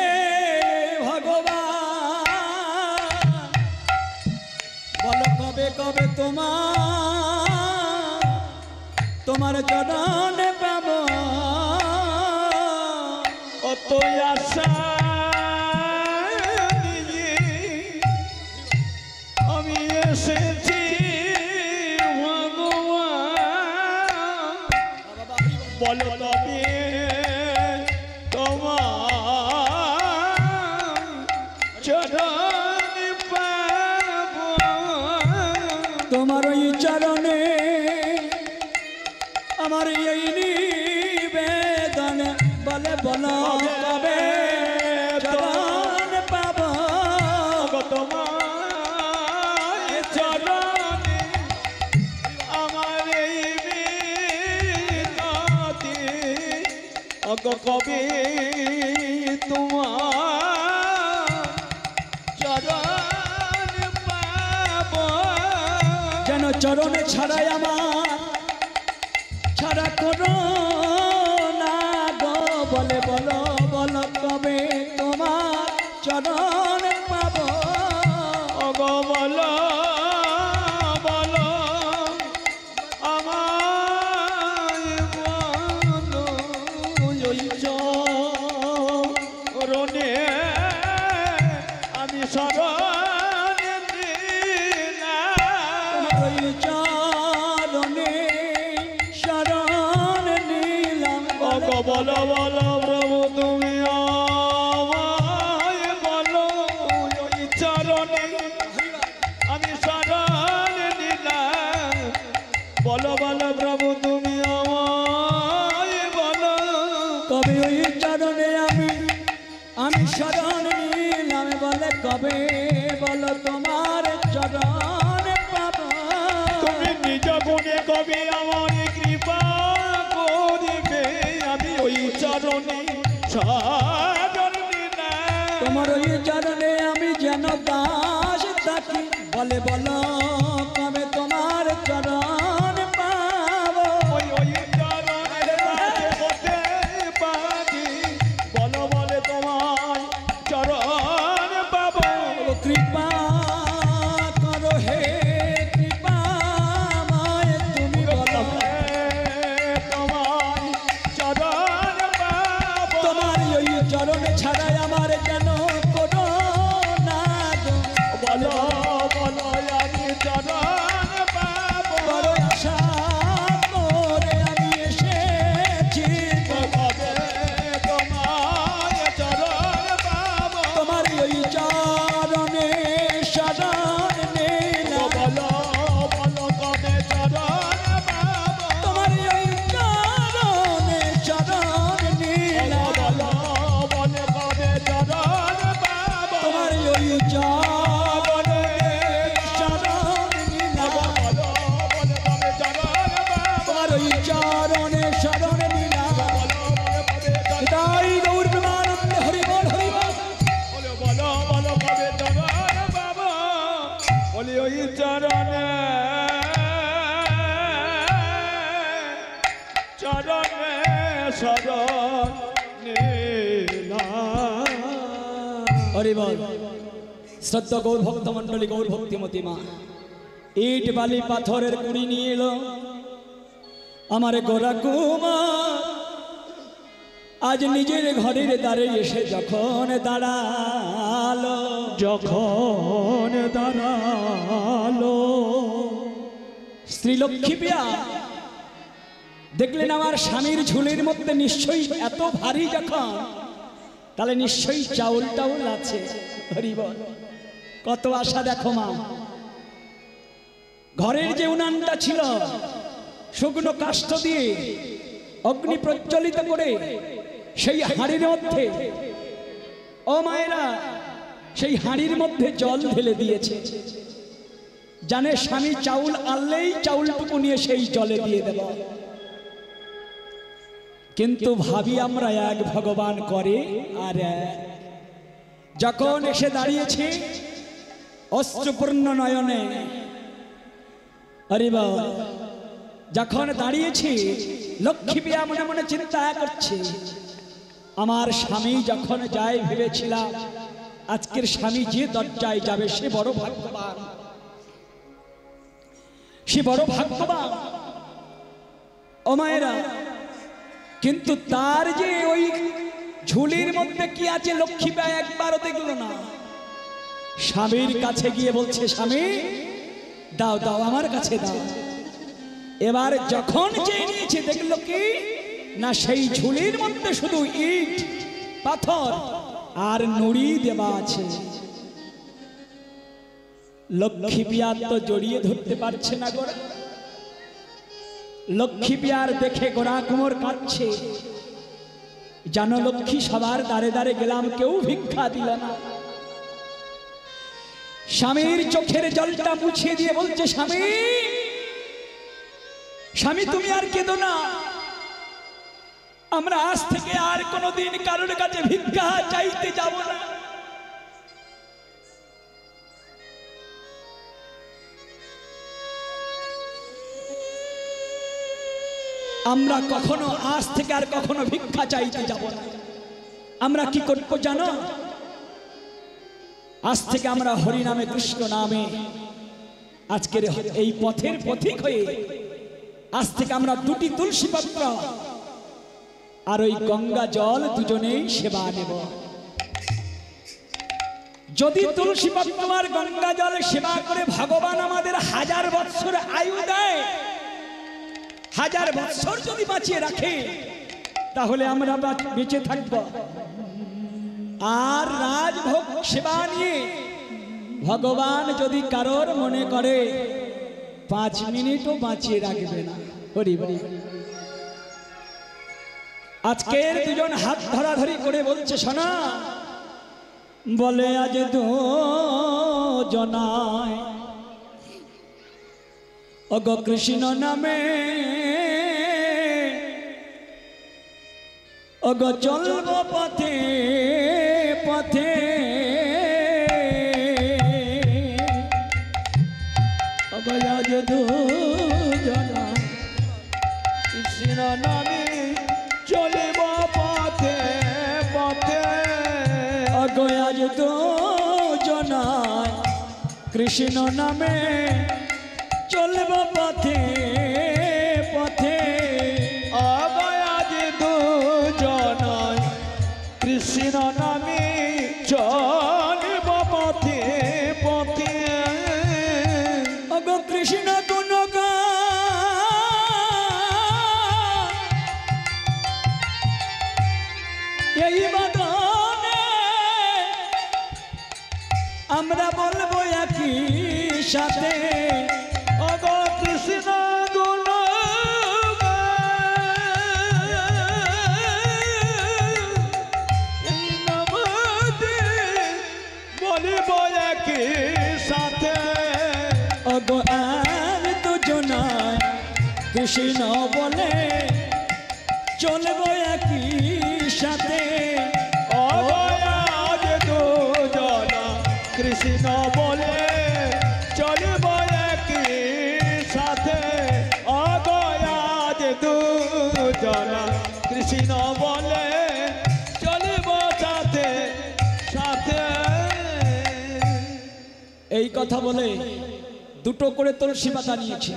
ভগবান, বলো কবে কবে তোমার চরণে পাবো। কত আশা নিয়ে আমি এসেছি ভগবান, বলো তবে তোমার চরণে পাবো। তোমার ওই চরণে আমার এই নিবেদন, বলে বলো কবে চরণ পাবো। তোমার চরণে আমার এই বিনতি, ওগো কবে তোমার চরণ পাবো। যেন চরণে ছাড়াই আমার ছাড়া করো না গো, বলে বলো বলো কবে তোমার চরণ পাবো। ওগো বলো বলো আমায় বলো, ওই চরণে আমি শরণ নিলাম। ওই চরণে শরণ নিলাম, ওগো বলো বলো প্রভু তুমি আমায় বলো, ওই চরণে আমি শরণ নিলাম। বলো বলো প্রভু তুমি আমায় বলো, কবে ওই চরণে আমি শরণ নিলাম, বলে কবে বলো তোমার চরণ পাবো। তুমি নিজ গুণে কবে আমার কৃপা করিবে, আমি ওই চরণে শরণ নিলাম। তোমার ওই চরণে আমি যেন দাস থাকি, বলে বলো কবে তোমার চরণ পাবো। ওই চরণের কাছে বসে পারি, বলো বলে তোমার চরণ পাবো। ও কৃপা করো হে কৃপাময়, তুমি বলো তোমার চরণ পাবো। তোমার ওই চরণ ছাড়াই আমার যেন কোনো না গো, বলো বলো আমি চরণ পাবো। বড় আশা করে আমি এসেছি, কবে তোমার চরণ পাবো। তোমার ওই চরণে শরণ নিলাম। বলো বলো কবে চরণ পাবো। তোমার ওই চরণে শরণ নিলাম। বলো বলে কবে চরণ পাবো। তোমার ওই চরণে শরণ নিলাম। বলো বলে কবে চরণ পাবো। তোমার ওই চরণে শরণ নিলাম। বলো বলে কবে চরণ তাই গৌর প্রেমানন্দে হরি বল হরি বল। বলো বলো বলো কবে চরণ পাবো। বলি ওই চরণে চরণে শরণ নিলাম। হরি বল। শ্রদ্ধা গৌর ভক্ত মন্ডলী, গৌর ভক্তিমতী মা ইট বালি পাথরের কুড়ি নিয়ে এলো আমার গোরা কুমার। আজ নিজের ঘরের দ্বারে এসে যখন দাঁড়ালো, যখন দাঁড়ালো স্ত্রী লক্ষ্মী পিয়া দেখলেন আমার স্বামীর ঝুলির মধ্যে নিশ্চয়ই এত ভারী যখন, তাহলে নিশ্চয়ই চাউল টাউল আছে। হরি বল। কত আশা দেখো মা। ঘরের যে উনানটা ছিল শুকনো কাষ্ঠ দিয়ে অগ্নি প্রজ্বলিত করে সেই হাঁড়ির মধ্যে, ও মায়েরা, সেই হাঁড়ির মধ্যে জল ঢেলে দিয়েছে। জানে স্বামী চাউল আনলেই চাউলটুকু নিয়ে সেই জলে দিয়ে দেব। কিন্তু ভাবি আমরা এক ভগবান করে আর এক। যখন এসে দাঁড়িয়েছে অস্ত্রপূর্ণ নয়নে, আরে বাবা, যখন দাঁড়িয়েছি লক্ষ্মী পিয়া মনে মনে চিন্তা করছে, আমার স্বামী যখন যায় ভেবেছিলাম আজকের স্বামী যে দরজায় যাবে সে বড় ভাগ্যবান, সে বড় ভাগ্যবান। ও মায়েরা, কিন্তু তার যে ওই ঝুলির মধ্যে কি আছে লক্ষ্মী প্রায় একবারও দেখলো না। স্বামীর কাছে গিয়ে বলছে, স্বামী দাও দাও আমার কাছে দাও। এবার যখন চেয়ে নিয়েছে দেখলো কি না, সেই ঝুলির মধ্যে শুধু ইট পাথর আর নুড়ি দেওয়া আছে। লক্ষ্মী পিয়ার তো জড়িয়ে ধরতে পারছে না গোরা। লক্ষ্মী পিয়ার দেখে গোরা কুমোর কাঁদছে। জানো লক্ষ্মী, সবার দ্বারে দ্বারে গেলাম, কেউ ভিক্ষা দিল না। স্বামীর চোখের জলটা মুছিয়ে দিয়ে বলছে, স্বামী স্বামী তুমি আর কেঁদো না, আমরা আজ থেকে আর কোনোদিন কারোর কাছে ভিক্ষা চাইতে যাব না। আমরা কখনো আজ থেকে আর কখনো ভিক্ষা চাইতে যাব না। আমরা কি করবো জানো? আজ থেকে আমরা হরি নামে কৃষ্ণ নামে আজকের এই পথের পথিক হয়ে আজ থেকে আমরা দুটি তুলসী পত্র আর ওই গঙ্গা জল দুজনেই সেবা নেব। যদি তুলসী পত্র আর গঙ্গা জল সেবা করে ভগবান আমাদের 1000 বৎসর আয়ু দেয়, 1000 বৎসর যদি বাঁচিয়ে রাখে, তাহলে আমরা বেঁচে থাকব। আর রাজভোগ সেবা নিয়ে ভগবান যদি কারোর মনে করে 5 মিনিটও বাঁচিয়ে রাখবে না। হরি হরি। আজকের দুজন হাত ধরাধরি করে বলছে, শোনা বলে আজ দুজনায় অগ কৃষ্ণ নামে অগ চলব পথে পথে, অগ আজ দুজনায় কৃষ্ণ নামে চলিব পথে পথে, অগ আজ দুজনায় কৃষ্ণ নামে চলব পথে পথে, আজ দুজনায় কৃষ্ণ নামে চলিব পথে পথে, অগ কৃষ্ণ গুণ এই বাদনে আমরা বলবো একই সাথে, অগ কৃষ্ণ গুণ এই নামে বলিব একই সাথে, অগ আর দুজনায় কৃষ্ণ বলে চলবো একই সাথে, আজ দুজনা কৃষ্ণ বলে চলিব একই সাথে, আজ দুজনা কৃষ্ণ বলে চলিব সাথে সাথে। এই কথা বলে দুটো করে তুলসী পাতা নিয়েছে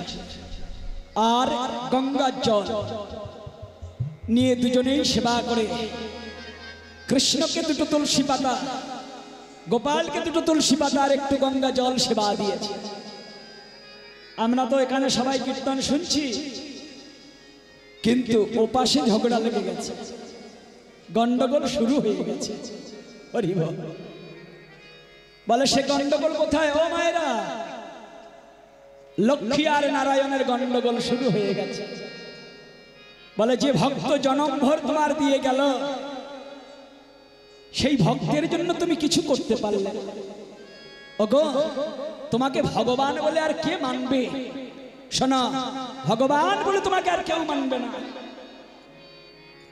আর গঙ্গার জল নিয়ে দুজনেই সেবা করে, কৃষ্ণকে দুটো তুলসী পাতা, গোপালকে দুটো তুলসী পাতা আর একটু গঙ্গা জল সেবা দিয়েছে। আমরা তো এখানে সবাই কীর্তন শুনছি, কিন্তু ওপাশে ঝগড়া লেগে গেছে, গন্ডগোল শুরু হয়ে গেছে। হরি বল। বলে সে গন্ডগোল কোথায়? ও মায়েরা, লক্ষ্মী আর নারায়ণের গন্ডগোল শুরু হয়ে গেছে। বলে যে ভক্ত জনমভর তোমার দিয়ে গেল, সেই ভক্তের জন্য তুমি কিছু করতে পারলে না। ওগো, তোমাকে ভগবান বলে আর কে মানবে? শোনা, ভগবান বলে তোমাকে আর কেউ মানবে না।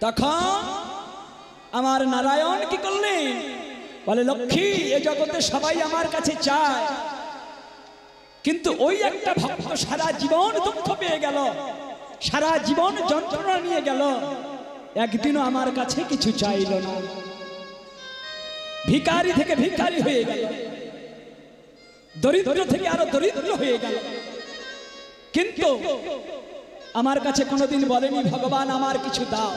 তখন আমার নারায়ণ কি করলেন? বলে লক্ষ্মী, এ জগতে সবাই আমার কাছে চায়, কিন্তু ওই একটা ভক্ত সারা জীবন দুঃখ পেয়ে গেল, সারা জীবন যন্ত্রণা নিয়ে গেল, একদিনও আমার কাছে কিছু চাইল না। ভিখারি থেকে ভিখারি হয়ে গেল, দরিদ্র থেকে আরো দরিদ্র হয়ে গেল, কিন্তু আমার কাছে কোনোদিন বলেনি ভগবান আমার কিছু দাও।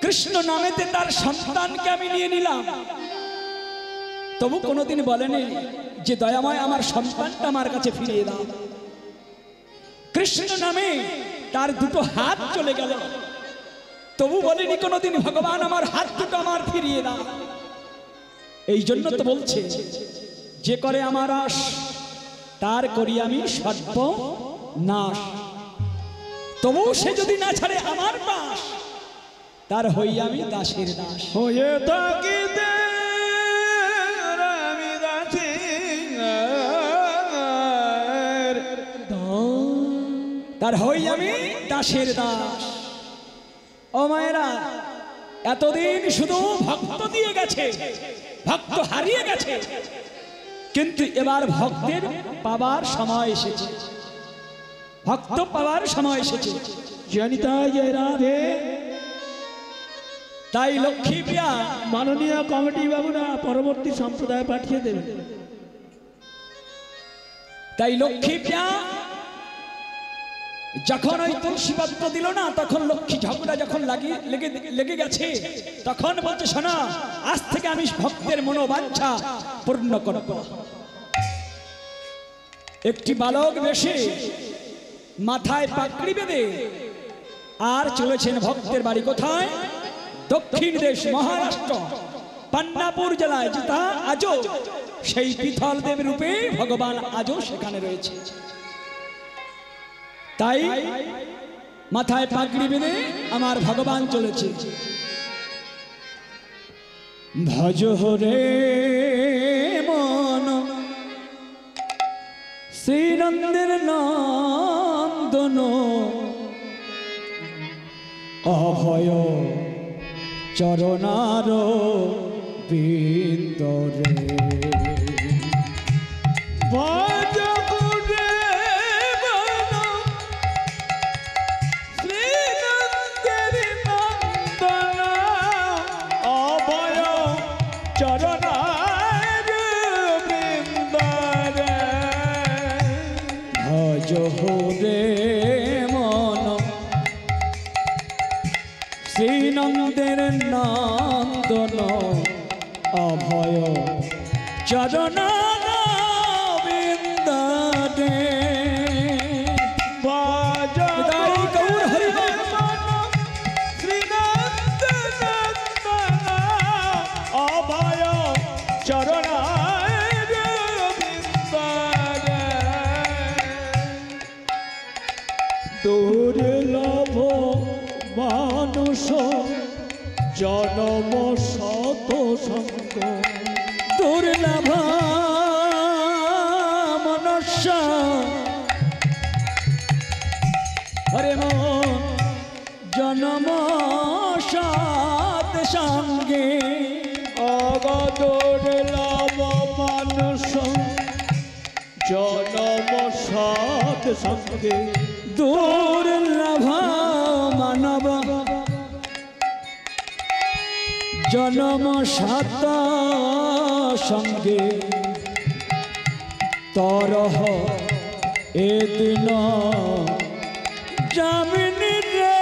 কৃষ্ণ নামেতে তার সন্তানকে আমি নিয়ে নিলাম, তবু কোনোদিন বলেনি যে দয়াময় আমার সন্তানটা আমার কাছে ফিরিয়ে দাও। কৃষ্ণ নামে তার দুটো হাত চলে গেল, তবু বলেনি কোনোদিন ভগবান আমার হাত দুটো আমার ফিরিয়ে দাও। এই জন্য তো বলছে যে করে আমার আশ তার করি আমি সর্বনাশ। তবু সে যদি না ছাড়ে আমার পাশ, তার হই আমি দাসের দাস। হয়ে থাকিতে আমি দাসের তার হই আমি দাসের দাস। ও মায়েরা, এতদিন শুধু ভক্ত দিয়ে গেছে, ভক্ত হারিয়ে গেছে, কিন্তু এবার ভক্তের পাবার সময় এসেছে, ভক্ত পাওয়ার সময় এসেছে। জনিতায় জয় রাধে। তাই লক্ষ্মী প্রিয়া মাননীয় কমিটি বাবুরা পরবর্তী সম্প্রদায় পাঠিয়ে দেবেন। তাই লক্ষ্মী প্রিয়া যখন ওই তুলসী পত্র দিল না, তখন লক্ষ্মী ঝগড়া যখন লেগে গেছে, তখন বলছে শোনা, আজ থেকে আমি ভক্তের মনোবাঞ্ছা পূর্ণ করব। একটি বালক বেশে মাথায় পাগড়ি বেঁধে আর চলেছেন ভক্তের বাড়ি। কোথায়? দক্ষিণ দেশ মহারাষ্ট্র পান্নাপুর জেলায়, যেটা আজও সেই পিথল দেব রূপে ভগবান আজও সেখানে রয়েছে। তাই মাথায় পাগড়ি বেঁধে আমার ভগবান চলেছে। ভজ রে মন শ্রীনন্দের নন্দন, অভয় চরণার বিন্দরে। ভজ রে মন শ্রীনন্দের নন্দন, অভয় চরণ বিন্দরে। অভয় চরণ দুর্লভ মানুষ জনম শত সঙ্গ, দুর্লভ মনুষ্য হরে মন জনম সাত সঙ্গে। দুর্লভ মানুষ জনম সাত সঙ্গে, দুর্লভ মানব জনম সাত সঙ্গে। তরহ এদিন জামিনী রে,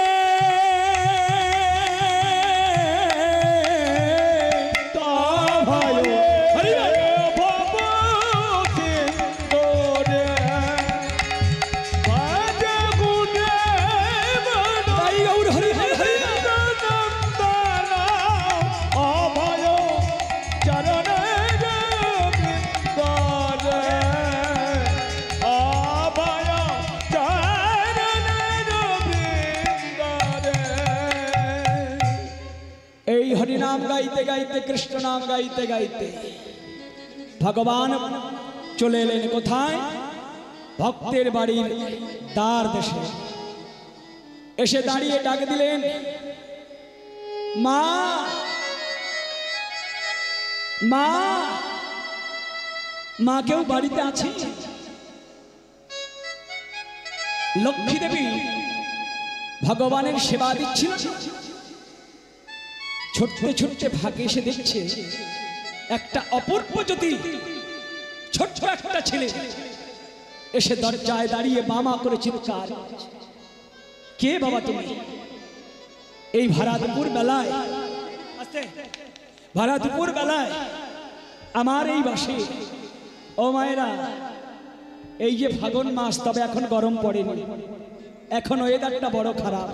এই হরিনাম গাইতে গাইতে, কৃষ্ণ নাম গাইতে গাইতে ভগবান চলে এলেন কোথায়? ভক্তের বাড়ির দ্বার দেশে। এসে দাঁড়িয়ে ডাক দিলেন, মা মা মা, কেউ বাড়িতে আছে? লক্ষ্মী দেবী ভগবানের সেবা দিচ্ছিল, ছুটতে ছুটতে ভাগে এসে দেখছে একটা অপূর্ব জ্যোতি ছোট্ট একটা ছেলে এসে দরজায় দাঁড়িয়ে মামা করে চিৎকার, কে বাবা তুমি? এই ভারাতপুর বেলায়, ভারাতপুর বেলায় আমার এই বাসে, ও মায়েরা, এই যে ফাগুন মাস, তবে এখন গরম পড়েনি, এখন ওয়েদারটা বড় খারাপ।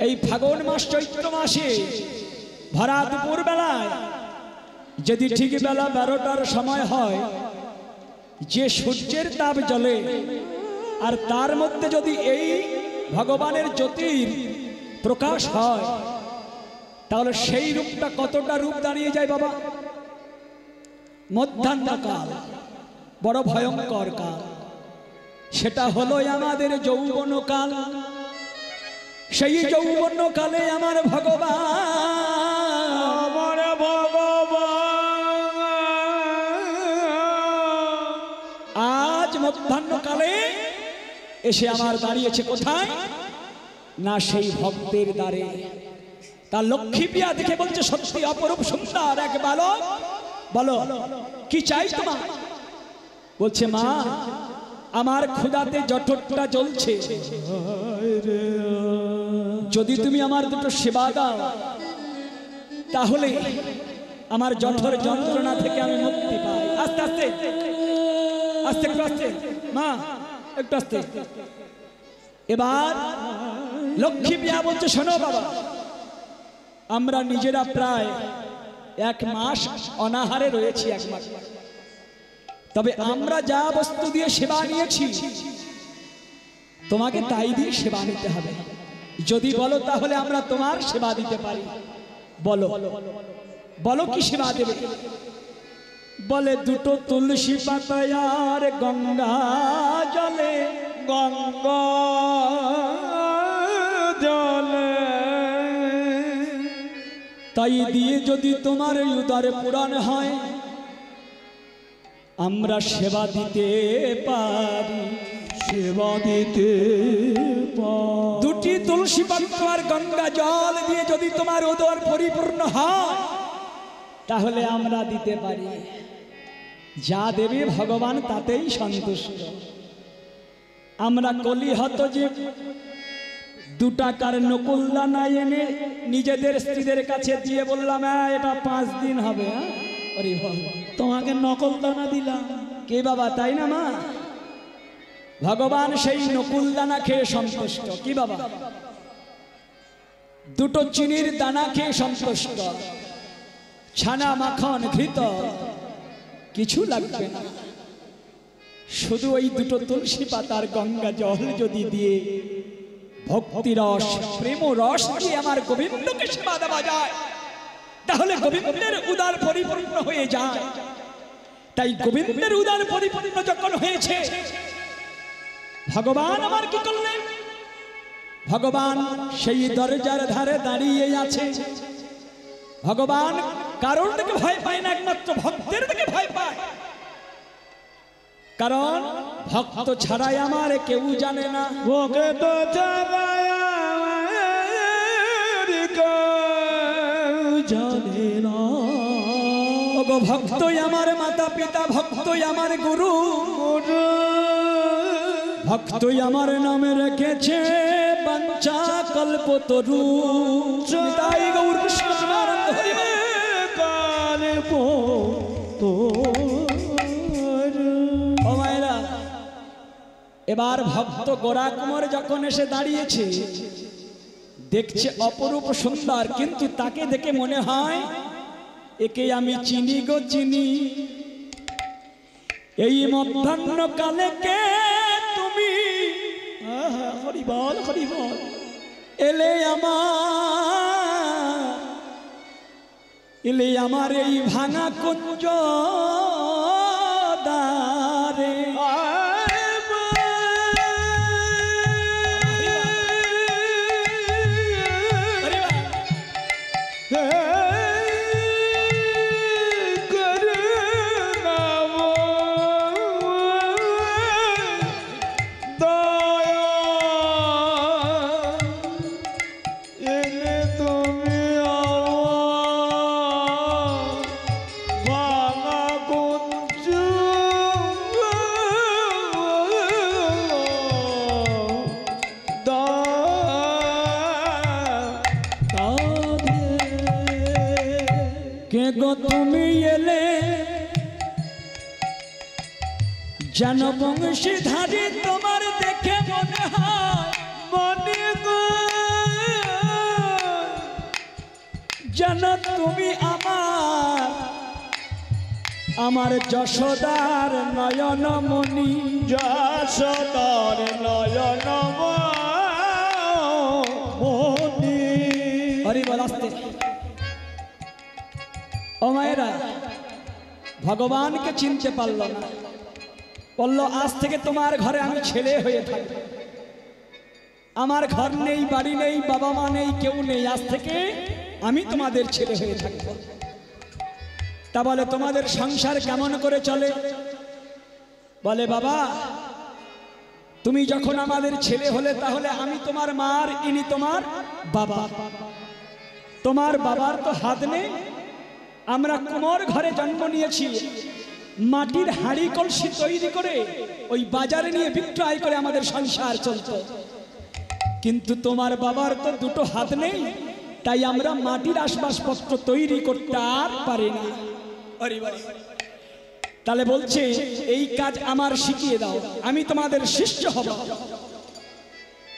এই ফাগুন মাস চৈত্র মাসে ভরা দুপুর বেলায় যদি ঠিক বেলা 12টার সময় হয়, যে সূর্যের তাপ জ্বলে, আর তার মধ্যে যদি এই ভগবানের জ্যোতির প্রকাশ হয়, তাহলে সেই রূপটা কতটা রূপ দাঁড়িয়ে যায় বাবা। মধ্যাহ্নকাল বড় ভয়ঙ্কর কাল, সেটা হলো আমাদের যৌবনকাল। সেই যৌবনকালে আমার ভগবান, আমার ভগবান আজ মধ্যাহ্নকালে এসে আমার দাঁড়িয়েছে কোথায় না, সেই ভক্তের দ্বারে। তার লক্ষ্মী প্রিয়া দেখে বলছে, সত্যি অপরূপ সুন্দর এক বালক, বলো কি চাই তোমার? বলছে, মা আমার ক্ষুধাতে জঠরটা জ্বলছে, যদি তুমি আমার দুটো সেবা দাও, তাহলে আমার জঠর যন্ত্রণা থেকে আমি মুক্তি পাই। আস্তে আস্তে আস্তে একটু আস্তে, মা একটু আস্তে। এবার লক্ষ্মী প্রিয়া বলছে, শোনো বাবা, আমরা নিজেরা প্রায় 1 মাস অনাহারে রয়েছি, 1 মাস, তবে আমরা যা বস্তু দিয়ে সেবা নিয়েছি তোমাকে তাই দিয়ে সেবা নিতে হবে। যদি বলো তাহলে আমরা তোমার সেবা দিতে পারি। বলো বলো কি সেবা দেবে? বলে, দুটো তুলসী পাতা আর গঙ্গা জলে, গঙ্গা জলে, তাই দিয়ে যদি তোমার উদার পুরাণ হয়, আমরা সেবা দিতে পারি, সেবা দিতে দুটি তুলসী পাত্র আর গঙ্গা জল দিয়ে যদি তোমার উদর পরিপূর্ণ হয়, তাহলে আমরা দিতে পারি। যা দেবে ভগবান তাতেই সন্তুষ্ট। আমরা কলিহত যে 2 টাকার নকুল দানা এনে নিজেদের স্ত্রীদের কাছে দিয়ে বললাম, এটা 5 দিন হবে, তোমাকে নকল দানা দিলাম, কে বাবা, তাই না মা? ভগবান সেই নকুল দানা খেয়ে সন্তুষ্ট, কি বাবা? 2টো চিনির দানা খেয়ে সন্তুষ্ট, ছানা মাখন ঘৃত কিছু লাগবে না, শুধু ওই 2টো তুলসী পাতার গঙ্গা জল যদি দিয়ে ভক্তি রস প্রেম রস দিয়ে আমার গোবিন্দকে সেবা দেওয়া যায়, তাহলে গোবিন্দের উদার পরিপূর্ণ হয়ে যায়। তাই গোবিন্দের উদার পরিপূর্ণ যখন হয়েছে, ভগবান আমার কি করলেন? ভগবান সেই দরজার ধারে দাঁড়িয়ে আছে। ভগবান কারোর দিকে ভয় পায় না, একমাত্র ভক্তের দিকে ভয় পায়। কারণ ভক্ত ছাড়াই আমার কেউ জানে না, ভক্ত ছাড়াই জানে না। ওগো ভক্তই আমার মাতা পিতা, ভক্তই আমার গুরু, ভক্তই আমার নামে রেখেছে বাঞ্ছা কল্পতরু। তাই গৌর কৃষ্ণ প্রেমানন্দ হরি বল। ও মায়েরা, এবার ভক্ত গোরা কুমার যখন এসে দাঁড়িয়েছে, দেখছে অপরূপ সুন্দর, কিন্তু তাকে দেখে মনে হয় একে আমি চিনি গো চিনি। এই মধ্যাহ্নকালে কে তুমি? হরি বল হরি বল। এলে আমার এই ভাঙা কুঞ্জ দ্বারে, কে গো তুমি এলে যেন বংশীধারী তোমার দেখে মনে হয় মনে গো যেন তুমি আমার যশোদার নয়নমণি। যশোদার নয়নমণি। হরি বল আস্তে। ও মায়েরা, ভগবানকে চিনতে পারল না, বলল আজ থেকে তোমার ঘরে আমি ছেলে হয়ে থাকবো। আমার ঘর নেই, বাড়ি নেই, বাবা মা নেই, কেউ নেই, আজ থেকে আমি তোমাদের ছেলে হয়ে থাকবো। তা বলে তোমাদের সংসার কেমন করে চলে? বলে বাবা, তুমি যখন আমাদের ছেলে হলে তাহলে আমি তোমার মার, ইনি তোমার বাবা। তোমার বাবার তো হাত নেই, আমরা কুমোর ঘরে জন্ম নিয়েছি, মাটির হাঁড়ি কলসি তৈরি করে ওই বাজারে নিয়ে বিক্রয় করে আমাদের সংসার চলতো। কিন্তু তোমার বাবার তো দুটো হাত নেই, তাই আমরা মাটির আসবাবপত্র তৈরি করতে আর পারি না। তাহলে বলছে এই কাজ আমার শিখিয়ে দাও, আমি তোমাদের শিষ্য হব।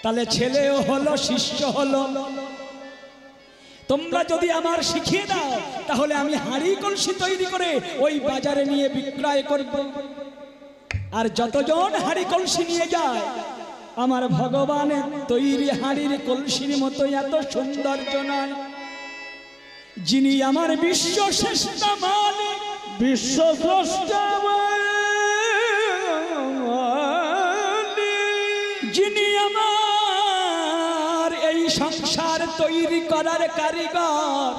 তাহলে ছেলেও হলো, শিষ্য হলো। তোমরা যদি আমার শিখিয়ে দাও তাহলে আমি হাঁড়ি কলসি তৈরি করে ওই বাজারে নিয়ে বিক্রয় করব। আর যতজন হাঁড়ি কলসি নিয়ে যায়, আমার ভগবানের তৈরি হাঁড়ির কলসির মতো এত সৌন্দর্য নয়। যিনি আমার বিশ্ব শ্রেষ্ঠ মালিক, বিশ্ব স্রষ্টা যিনি আমার এই সংসার তৈরি করার কারিগর,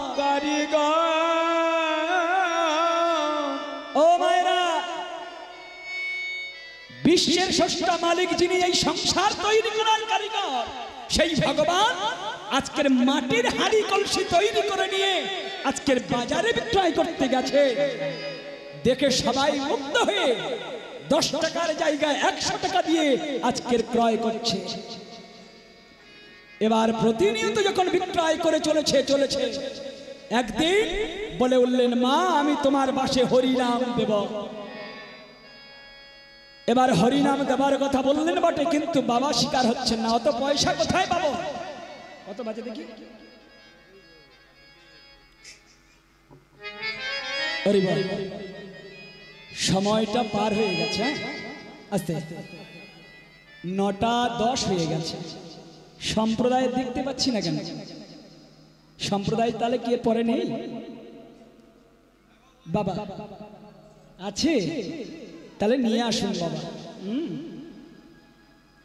ও মায়েরা, বিশ্বের স্রষ্টা মালিক যিনি এই সংসার তৈরি করার কারিগর, সেই ভগবান আজকের মাটির হাঁড়ি কলসি তৈরি করে নিয়ে আজকের বাজারে বিক্রয় করতে গেছে। দেখে সবাই মুগ্ধ হয়ে 10 টাকার জায়গায় 100 টাকা দিয়ে আজকের ক্রয় করছে। এবার প্রতিনিয়ত যখন বিক্রয় করে চলেছে, একদিন বলে উঠলেন, মা আমি তোমার বাসে হরিনাম দেব। এবার হরিনাম দেবার কথা বললেন বটে, কিন্তু বাবা স্বীকার হচ্ছেন না। অত পয়সা কোথায় পাবো? কত বাজে দেখি? সময়টা পার হয়ে গেছে, আস্তে আস্তে 9:10 হয়ে গেছে। সম্প্রদায় দেখতে পাচ্ছি না কেন? সম্প্রদায় তাহলে কে পরে নেই? বাবা আছে, তাহলে নিয়ে আসুন বাবা।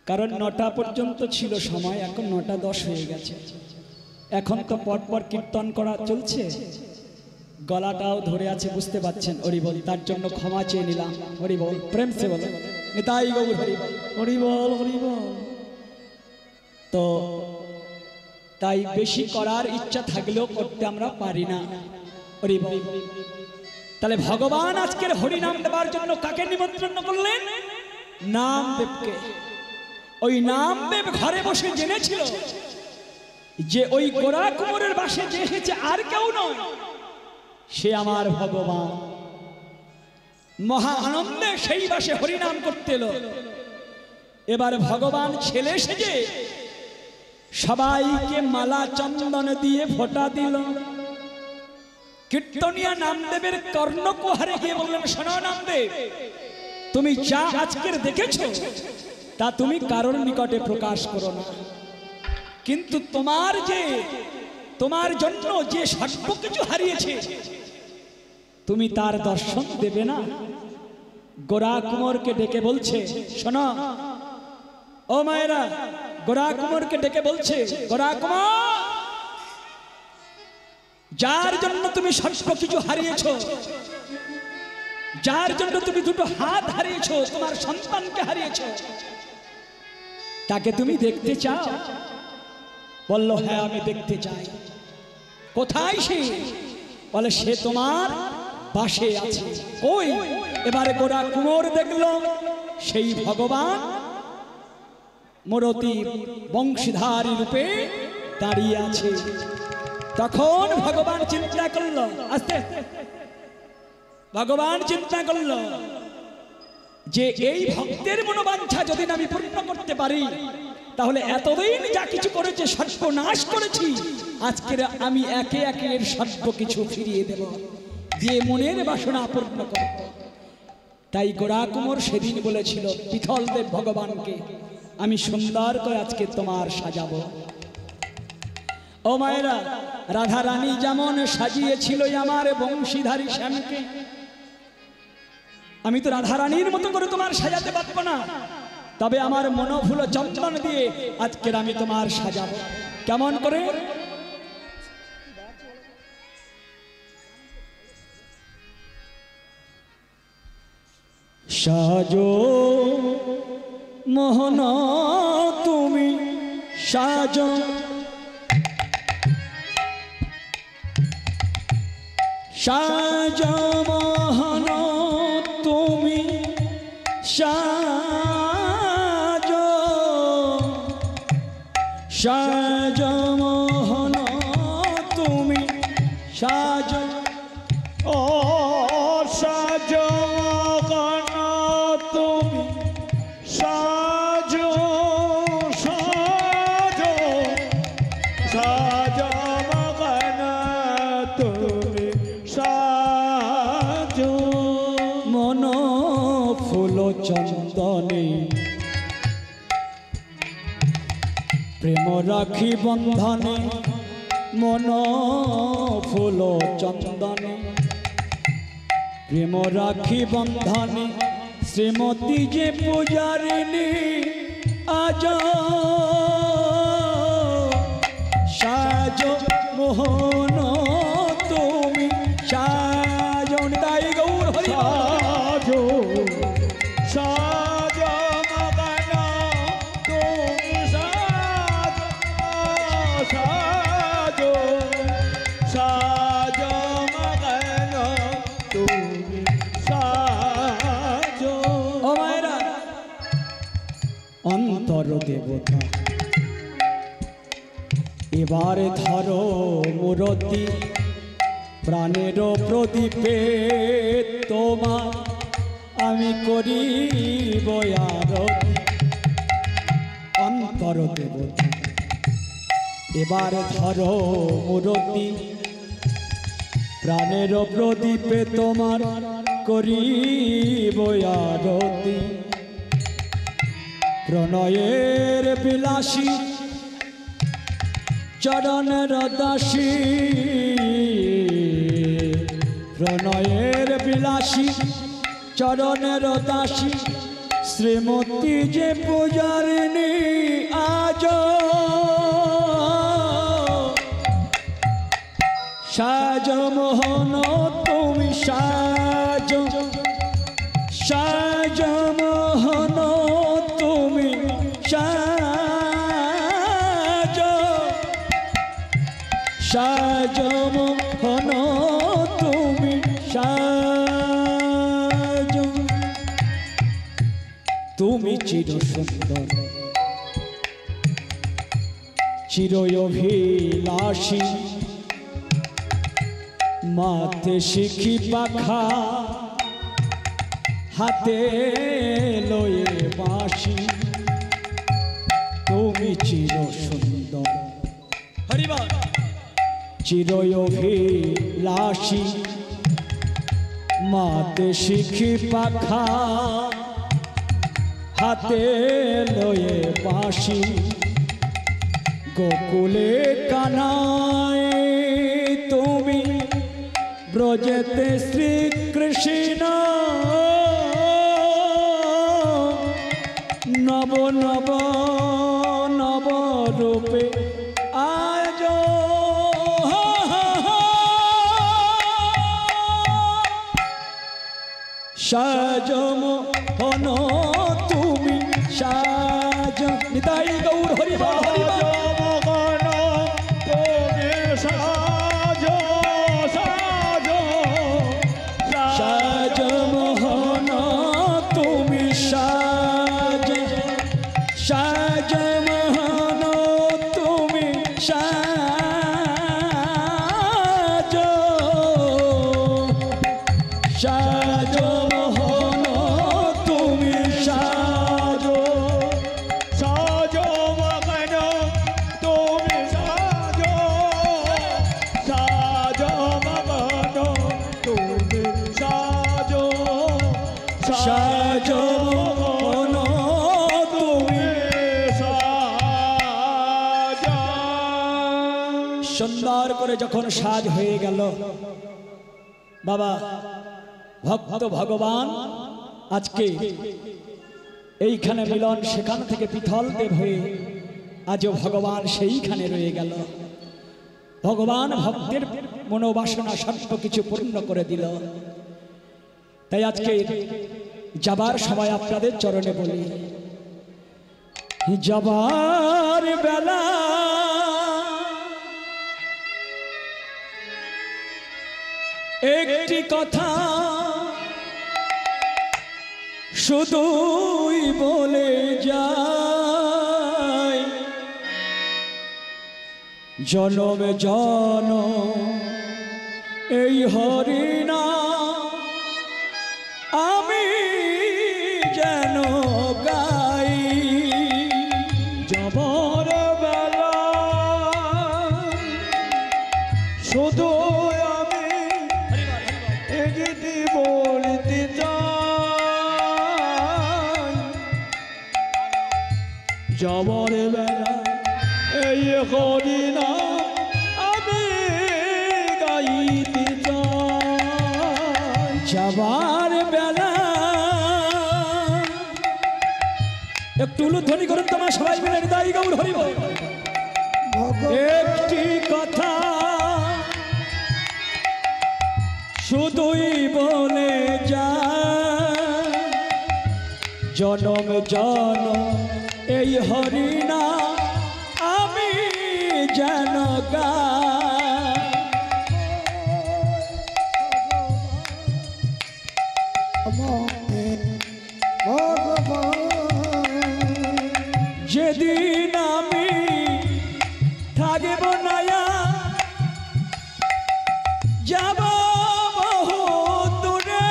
কারণ 9টা পর্যন্ত ছিল সময়, এখন 9:10 হয়ে গেছে। এখন তো পরপর কীর্তন করা চলছে, গলাটাও ধরে আছে, বুঝতে পাচ্ছেন। হরি বল, তার জন্য ক্ষমা চেয়ে নিলাম। হরি বল, প্রেম সে বলো নিতাই গৌর হরি বল, হরি বল, হরি বল। তো তাই বেশি করার ইচ্ছা থাকলেও করতে আমরা পারি না। হরি বল। তাহলে ভগবান আজকের হরিনাম দেবার জন্য কাকে নিমন্ত্রণ করলেন? নামদেবকে। ওই নামদেব ঘরে বসে জেনেছিল যে ওই গোরা কুমোরের বাসে যে এসেছে আর কেউ নয়, সে আমার ভগবান। মহা আনন্দে সেই বাসে হরিনাম করতে এলো। এবার ভগবান ছেলে সেজে সবাইকে মালা চন্দন দিয়ে ফোঁটা দিল। কীর্তনিয়া নামদেবের কর্ণকুহারে গিয়ে বললেন, শোনো নামদেব, তুমি যা আজকের দেখেছো তা তুমি কারোর নিকটে প্রকাশ করো না, কিন্তু তোমার জন্য যে সর্ব কিছু হারিয়েছে তুমি তার দর্শন দেবে না? গোরা কুমোরকে ডেকে বলছে, শোনো ও মায়েরা, গোরা কুমোরকে ডেকে বলছে, গোরা কুমোর, যার জন্য তুমি সর্ব কিছু হারিয়েছো, যার জন্য তুমি দুটো হাত হারিয়েছো, তোমার সন্তানকে হারিয়েছো, তাকে তুমি দেখতে চাও? বলল, হ্যাঁ আমি দেখতে চাই। কোথায় সে? বলে, সে তোমার বাসে আছে। কই? এবারে গোরা কুমোর দেখলো সেই ভগবান মূরতি বংশীধারী রূপে দাঁড়িয়ে আছে। তখন ভগবান চিন্তা করলো, আস্তে ভগবান চিন্তা করলো যে এই ভক্তের মনোবাঞ্ছা যদি আমি পূর্ণ করতে পারি, তাহলে এতদিন যা কিছু করেছে সর্বনাশ করেছি, আজকের আমি একে একে এর সর্ব কিছু ফিরিয়ে দেব, দিয়ে মনের বাসনা পূর্ণ করব। তাই গোরা কুমোর সেদিন বলেছিল বিঠল দেব ভগবানকে, আমি সুন্দর করে আজকে তোমার সাজাবো। ও মায়েরা, রাধা রানী যেমন সাজিয়েছিল আমার বংশীধারী শ্যামকে, আমি তো রাধা রানীর মতো করে তোমার সাজাতে পারবো না, তবে আমার মনোফুল চন্দন দিয়ে আজকের আমি তোমার সাজাবো। কেমন করে? সাজো মোহন তুমি সাজো, সাজো মোহন তুমি সাজো, সাজো মোহন তুমি সাজো। ও সাজো গণ তুমি সাজো, সাজো সাজো গণ তুমি সাজো। মন ফুল চন্দনে প্রেম রাখি বন্ধনে, মন ফুল চন্দনে প্রেম রাখি বন্ধনে, শ্রীমতী যে পূজারিণী আজ সাজো মোহন তুমি সাজো। নিতাই গৌর হরি সাজো সাজো মগন তুমি সাজো, সাজো সাজো মগন তুমি সাজো। ও মায়েরা, অন্তর দেবতা এবারে ধরো মূরতি, প্রাণের প্রদীপে তোমার আমি করিব আরতি। অন্তর দেবতা এবার ধরো মূরতি, প্রাণের প্রদীপে তোমার করিব আরতি। প্রণয়ের বিলাসী চরণের দাসী, প্রণয়ের বিলাসী চরণের দাসী, শ্রীমতী যে পূজারিণী আজ সাজো মোহন তুমি সাজো, সাজো মোহন তুমি সাজো, সাজো মোহন তুমি সাজো। তুমি চির সুন্দর চির অভিলাষী, মাতে শিখি পাখা হাতে লয়ে বাঁশি। তুমি চির সুন্দর হরিবা চির অভিলাষী, মাতে শিখি পাখা হাতে লয়ে বাঁশি। গোকুলে কানায় তুমি ব্রজেতে শ্রীকৃষ্ণ, নব নব নব রূপে আজ সাজো মোহন তুমি সাজো। নিতাই গৌর হরি বল হরি বল। সাজো মোহন তুমি সাজো, সাজো মোহন তুমি সাজো, করে যখন সাজ হয়ে গেল, বাবা ভক্ত ভগবান আজকে এইখানে মিলন, সেখান থেকে পিথল দেব হয়ে আজও ভগবান সেইখানে রয়ে গেল। ভগবান ভক্তের মনোবাসনা সব কিছু পূর্ণ করে দিল। তাই আজকে যাবার সময় আপনাদের চরণে বলি, যাবার বেলা একটি কথা শুধুই বলে যায়, জনম জনম এই হরিনা আমি যেন গাই। যাবার বেলা শুধু আমি একটি বলতে চাই, যাবার বেলা এই হরিনা আমি গাইতে চাই। যাবার বেলা একটু উলুধ্বনি করুন তোমার সবাই মিলে, হৃদয় গৌর হরি বল। একটি কথা শুধুই বলে যায়, জনম জনম এই হরিনা আমি যেন গাই। যেদিন আমি থাকব নয়া যাব বহু দূরে,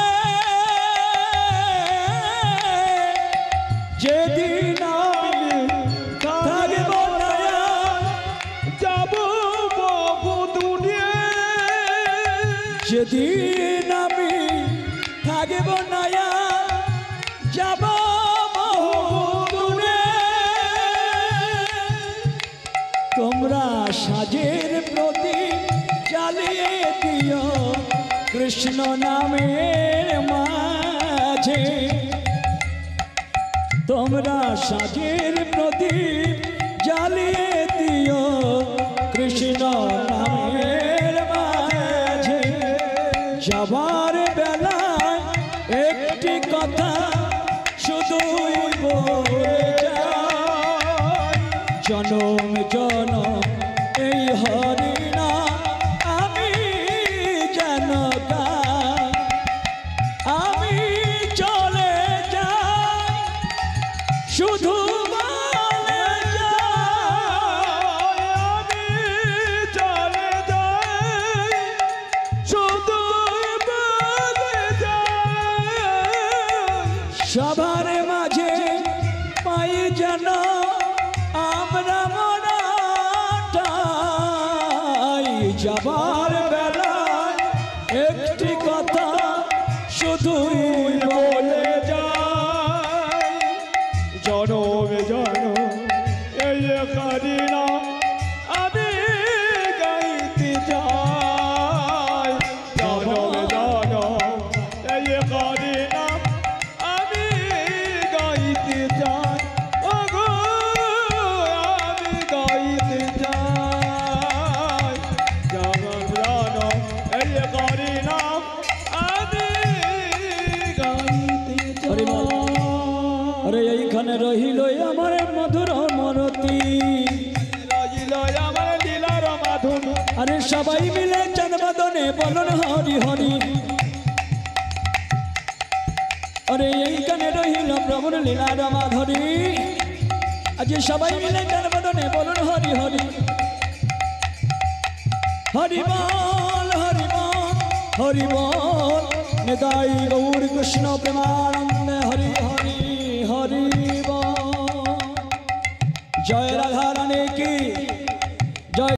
যেদিন আমি থাকব নয়া যাব বহু দূরে, যেদিন আমি থাকব নয়া যাব বহু দূরে, তোমরা সাজের প্রদীপ জ্বালিয়ে দিও কৃষ্ণ নামের মাঝে, তোমরা সাজের প্রদীপ জ্বালিয়ে দিও কৃষ্ণ নামের মাঝে। যাবার বেলায় একটি কথা শুধুই বলে যায়, জনম জনম এই হরিনা আমি যেন গাই। আমি চলে যাই শুধু বলে যাই, আমি চলে যাই শুধু বলে যাই। সবার মাঝে পাই যেন আমরা মনাটাই। যাবার বেলায় একটি কথা শুধুই বলে যাই, জনম জনম এই হরিনা আমি গাইতে যাই। জনম জনম এই হরিনা আমি গাইতে যাই, ওগো আমি গাইতে যাই। জনম জনম এই হরিনা আমি গাইতে হরি বল। যাই। আরে এইখানে রহিল আমার মধুর মরতি, রহিল আমার লীলার মাধুর। আরে সবাই মিলে চাঁদবাদনে বলন হরি হরি। আরে এইখানে রহিল প্রভুর লীলার মাধুরী, আজ সবাই মিলে চাঁদবাদনে বলন হরি হরি। হরি বল হরি বল হরি বল, নিতাই গৌর কৃষ্ণ প্রেমানন্দ।